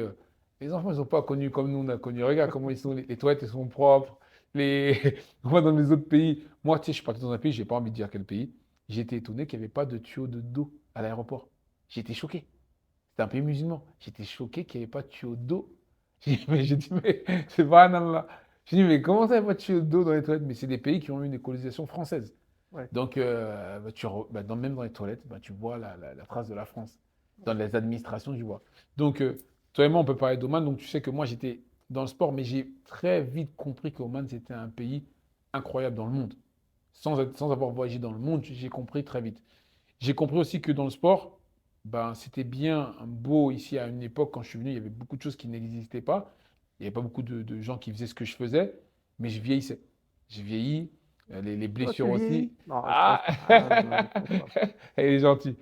les enfants, ils n'ont pas connu comme nous, on a connu. Regarde comment ils sont, les toilettes, elles sont propres. Moi, dans les autres pays, moi, tu sais, je suis parti dans un pays, j'ai pas envie de dire quel pays. J'ai été étonné qu'il n'y avait pas de tuyau d'eau à l'aéroport. J'ai été choqué. C'était un pays musulman. J'étais choqué qu'il n'y avait pas de tuyau d'eau. J'ai dit, mais c'est pas un là. J'ai dit, mais comment ça, il n'y a pas de tuyau d'eau dans les toilettes? Mais c'est des pays qui ont eu une colonisation française. Ouais, Donc, même dans les toilettes, bah, tu vois la trace de la France. Dans les administrations, tu vois. Donc, toi et moi, on peut parler d'Oman. Donc, tu sais que moi, j'étais dans le sport, mais j'ai très vite compris qu'Oman, c'était un pays incroyable dans le monde. Sans avoir voyagé dans le monde, j'ai compris très vite. J'ai compris aussi que dans le sport, ben, c'était bien beau ici à une époque, quand je suis venu, il y avait beaucoup de choses qui n'existaient pas. Il n'y avait pas beaucoup de gens qui faisaient ce que je faisais, mais je vieillissais. J'ai vieilli, les toi, blessures tu aussi. vieillis? Non, je pense Ah, pas. Ah, non, non, je pense pas. elle est gentille.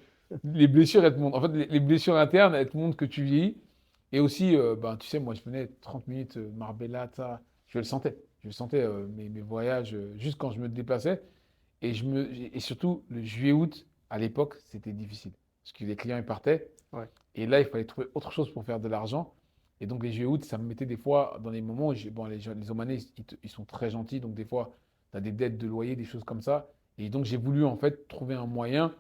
Les blessures, elles te montrent. En fait, les blessures internes, elles te montrent que tu vieillis. Et aussi, ben, tu sais, moi, je venais 30 minutes, Marbella, ça, je le sentais. Je le sentais, mes voyages, juste quand je me déplaçais. Et surtout, le juillet-août, à l'époque, c'était difficile. Parce que les clients, ils partaient. Ouais. Et là, il fallait trouver autre chose pour faire de l'argent. Et donc, les juillet-août, ça me mettait des fois dans les moments où bon, les Omanais, ils sont très gentils. Donc, des fois, tu as des dettes de loyer, des choses comme ça. Et donc, j'ai voulu, en fait, trouver un moyen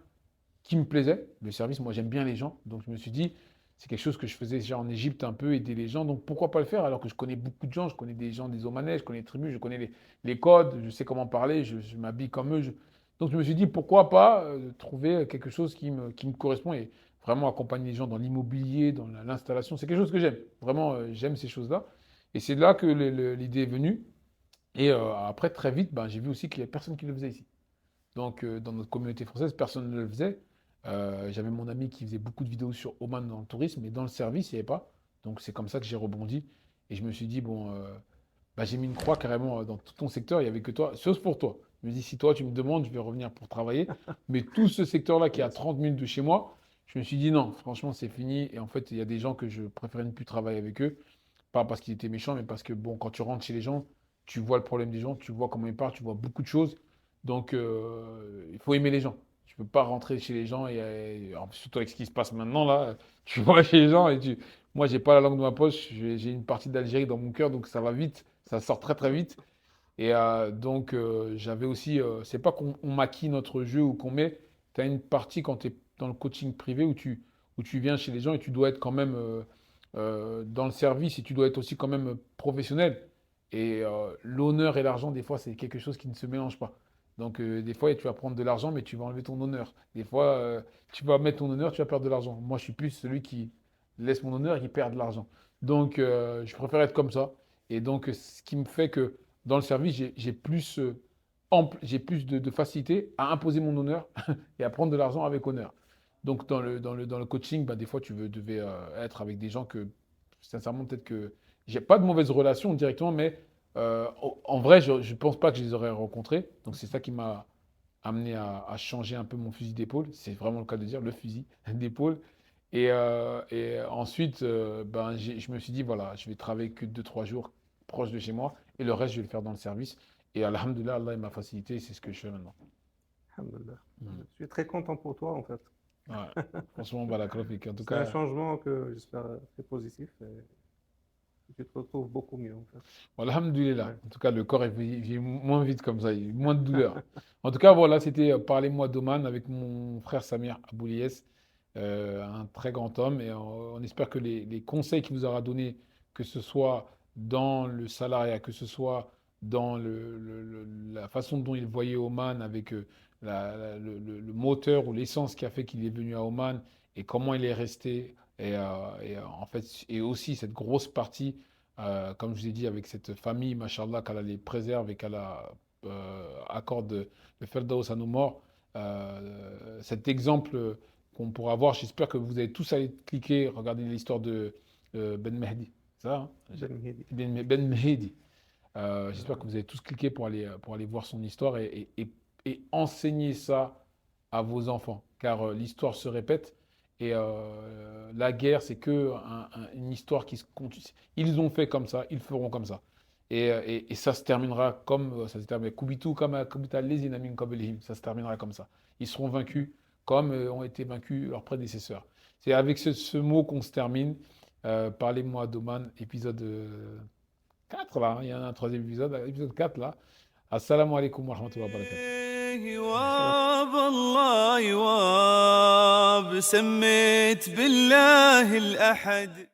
qui me plaisait. Le service, moi, j'aime bien les gens. Donc, je me suis dit, c'est quelque chose que je faisais déjà en Égypte un peu, aider les gens. Donc, pourquoi pas le faire alors que je connais beaucoup de gens. Je connais des gens des Omanais, je connais les tribus, je connais les codes, je sais comment parler, je m'habille comme eux. Donc, je me suis dit, pourquoi pas trouver quelque chose qui me correspond et vraiment accompagner les gens dans l'immobilier, dans l'installation. C'est quelque chose que j'aime. Vraiment, j'aime ces choses-là. Et c'est là que l'idée est venue. Et après, très vite, ben, j'ai vu aussi qu'il n'y avait personne qui le faisait ici. Donc, dans notre communauté française, personne ne le faisait. J'avais mon ami qui faisait beaucoup de vidéos sur Oman dans le tourisme, mais dans le service, il n'y avait pas. Donc, c'est comme ça que j'ai rebondi. Et je me suis dit, bon, bah, j'ai mis une croix carrément dans tout ton secteur, il n'y avait que toi, sauf pour toi. Je me dis, si toi, tu me demandes, je vais revenir pour travailler. Mais tout ce secteur-là qui est à Merci. 30 minutes de chez moi, je me suis dit, non, franchement, c'est fini. Et en fait, il y a des gens que je préférais ne plus travailler avec eux. Pas parce qu'ils étaient méchants, mais parce que, bon, quand tu rentres chez les gens, tu vois le problème des gens, tu vois comment ils parlent, tu vois beaucoup de choses. Donc, il faut aimer les gens. Tu peux pas rentrer chez les gens surtout avec ce qui se passe maintenant là, tu vois chez les gens moi j'ai pas la langue de ma poche, j'ai une partie d'Algérie dans mon cœur, donc ça va vite, ça sort très très vite. Et donc j'avais aussi, c'est pas qu'on maquille notre jeu ou qu'on met, tu as une partie quand tu es dans le coaching privé où tu viens chez les gens et tu dois être quand même dans le service et tu dois être aussi quand même professionnel. Et l'honneur et l'argent, des fois, c'est quelque chose qui ne se mélange pas. Donc, des fois, tu vas prendre de l'argent, mais tu vas enlever ton honneur. Des fois, tu vas mettre ton honneur, tu vas perdre de l'argent. Moi, je suis plus celui qui laisse mon honneur et qui perd de l'argent. Donc, je préfère être comme ça. Et donc, ce qui me fait que dans le service, j'ai plus, j'ai plus de facilité à imposer mon honneur et à prendre de l'argent avec honneur. Donc, dans le coaching, bah, des fois, devais être avec des gens que, sincèrement, peut-être que j'ai pas de mauvaise relation directement, mais en vrai, je ne pense pas que je les aurais rencontrés. Donc, c'est ça qui m'a amené à changer un peu mon fusil d'épaule. C'est vraiment le cas de dire, le fusil d'épaule. Et ensuite, ben, je me suis dit, voilà, je vais travailler que 2 3 jours proche de chez moi et le reste, je vais le faire dans le service. Et alhamdoulilah, Allah il m'a facilité, c'est ce que je fais maintenant. Alhamdulillah. Mm. Je suis très content pour toi, en fait. Ouais. Franchement, bah, la clope, et en tout C'est un cas, changement que j'espère très positif et tu te retrouves beaucoup mieux, en fait. alhamdoulilah. Ouais. En tout cas, le corps est vit moins vite comme ça, il y a moins de douleur. En tout cas, voilà, c'était Parlez-moi d'Oman avec mon frère Samir Abouliès, un très grand homme. Et on espère que les conseils qu'il vous aura donnés, que ce soit dans le salariat, que ce soit dans la façon dont il voyait Oman avec le moteur ou l'essence qui a fait qu'il est venu à Oman et comment il est resté. En fait, et aussi cette grosse partie comme je vous ai dit, avec cette famille, machallah, qu'Allah les préserve et qu'Allah accorde le Firdaus à nos morts. Cet exemple qu'on pourra voir, j'espère que vous allez tous aller cliquer, regarder l'histoire de Ben Mehdi. C'est ça, hein? Ben Mehdi. Ben Mehdi. J'espère que vous allez tous cliquer pour aller voir son histoire et enseigner ça à vos enfants. Car l'histoire se répète et la guerre, c'est que une histoire qui se continue. Ils ont fait comme ça, ils feront comme ça. Et ça se terminera comme ça se termine. Kubitu kama kubita lezina min qablihim. Ça se terminera comme ça. Ils seront vaincus comme ont été vaincus leurs prédécesseurs. C'est avec ce mot qu'on se termine. Parlez-moi d'Oman, épisode 4 là, hein. Il y en a un troisième épisode, épisode 4 là. Assalamu alaikum wa rahmatullahi wa barakatuh. يواب الله يواب سميت بالله الأحد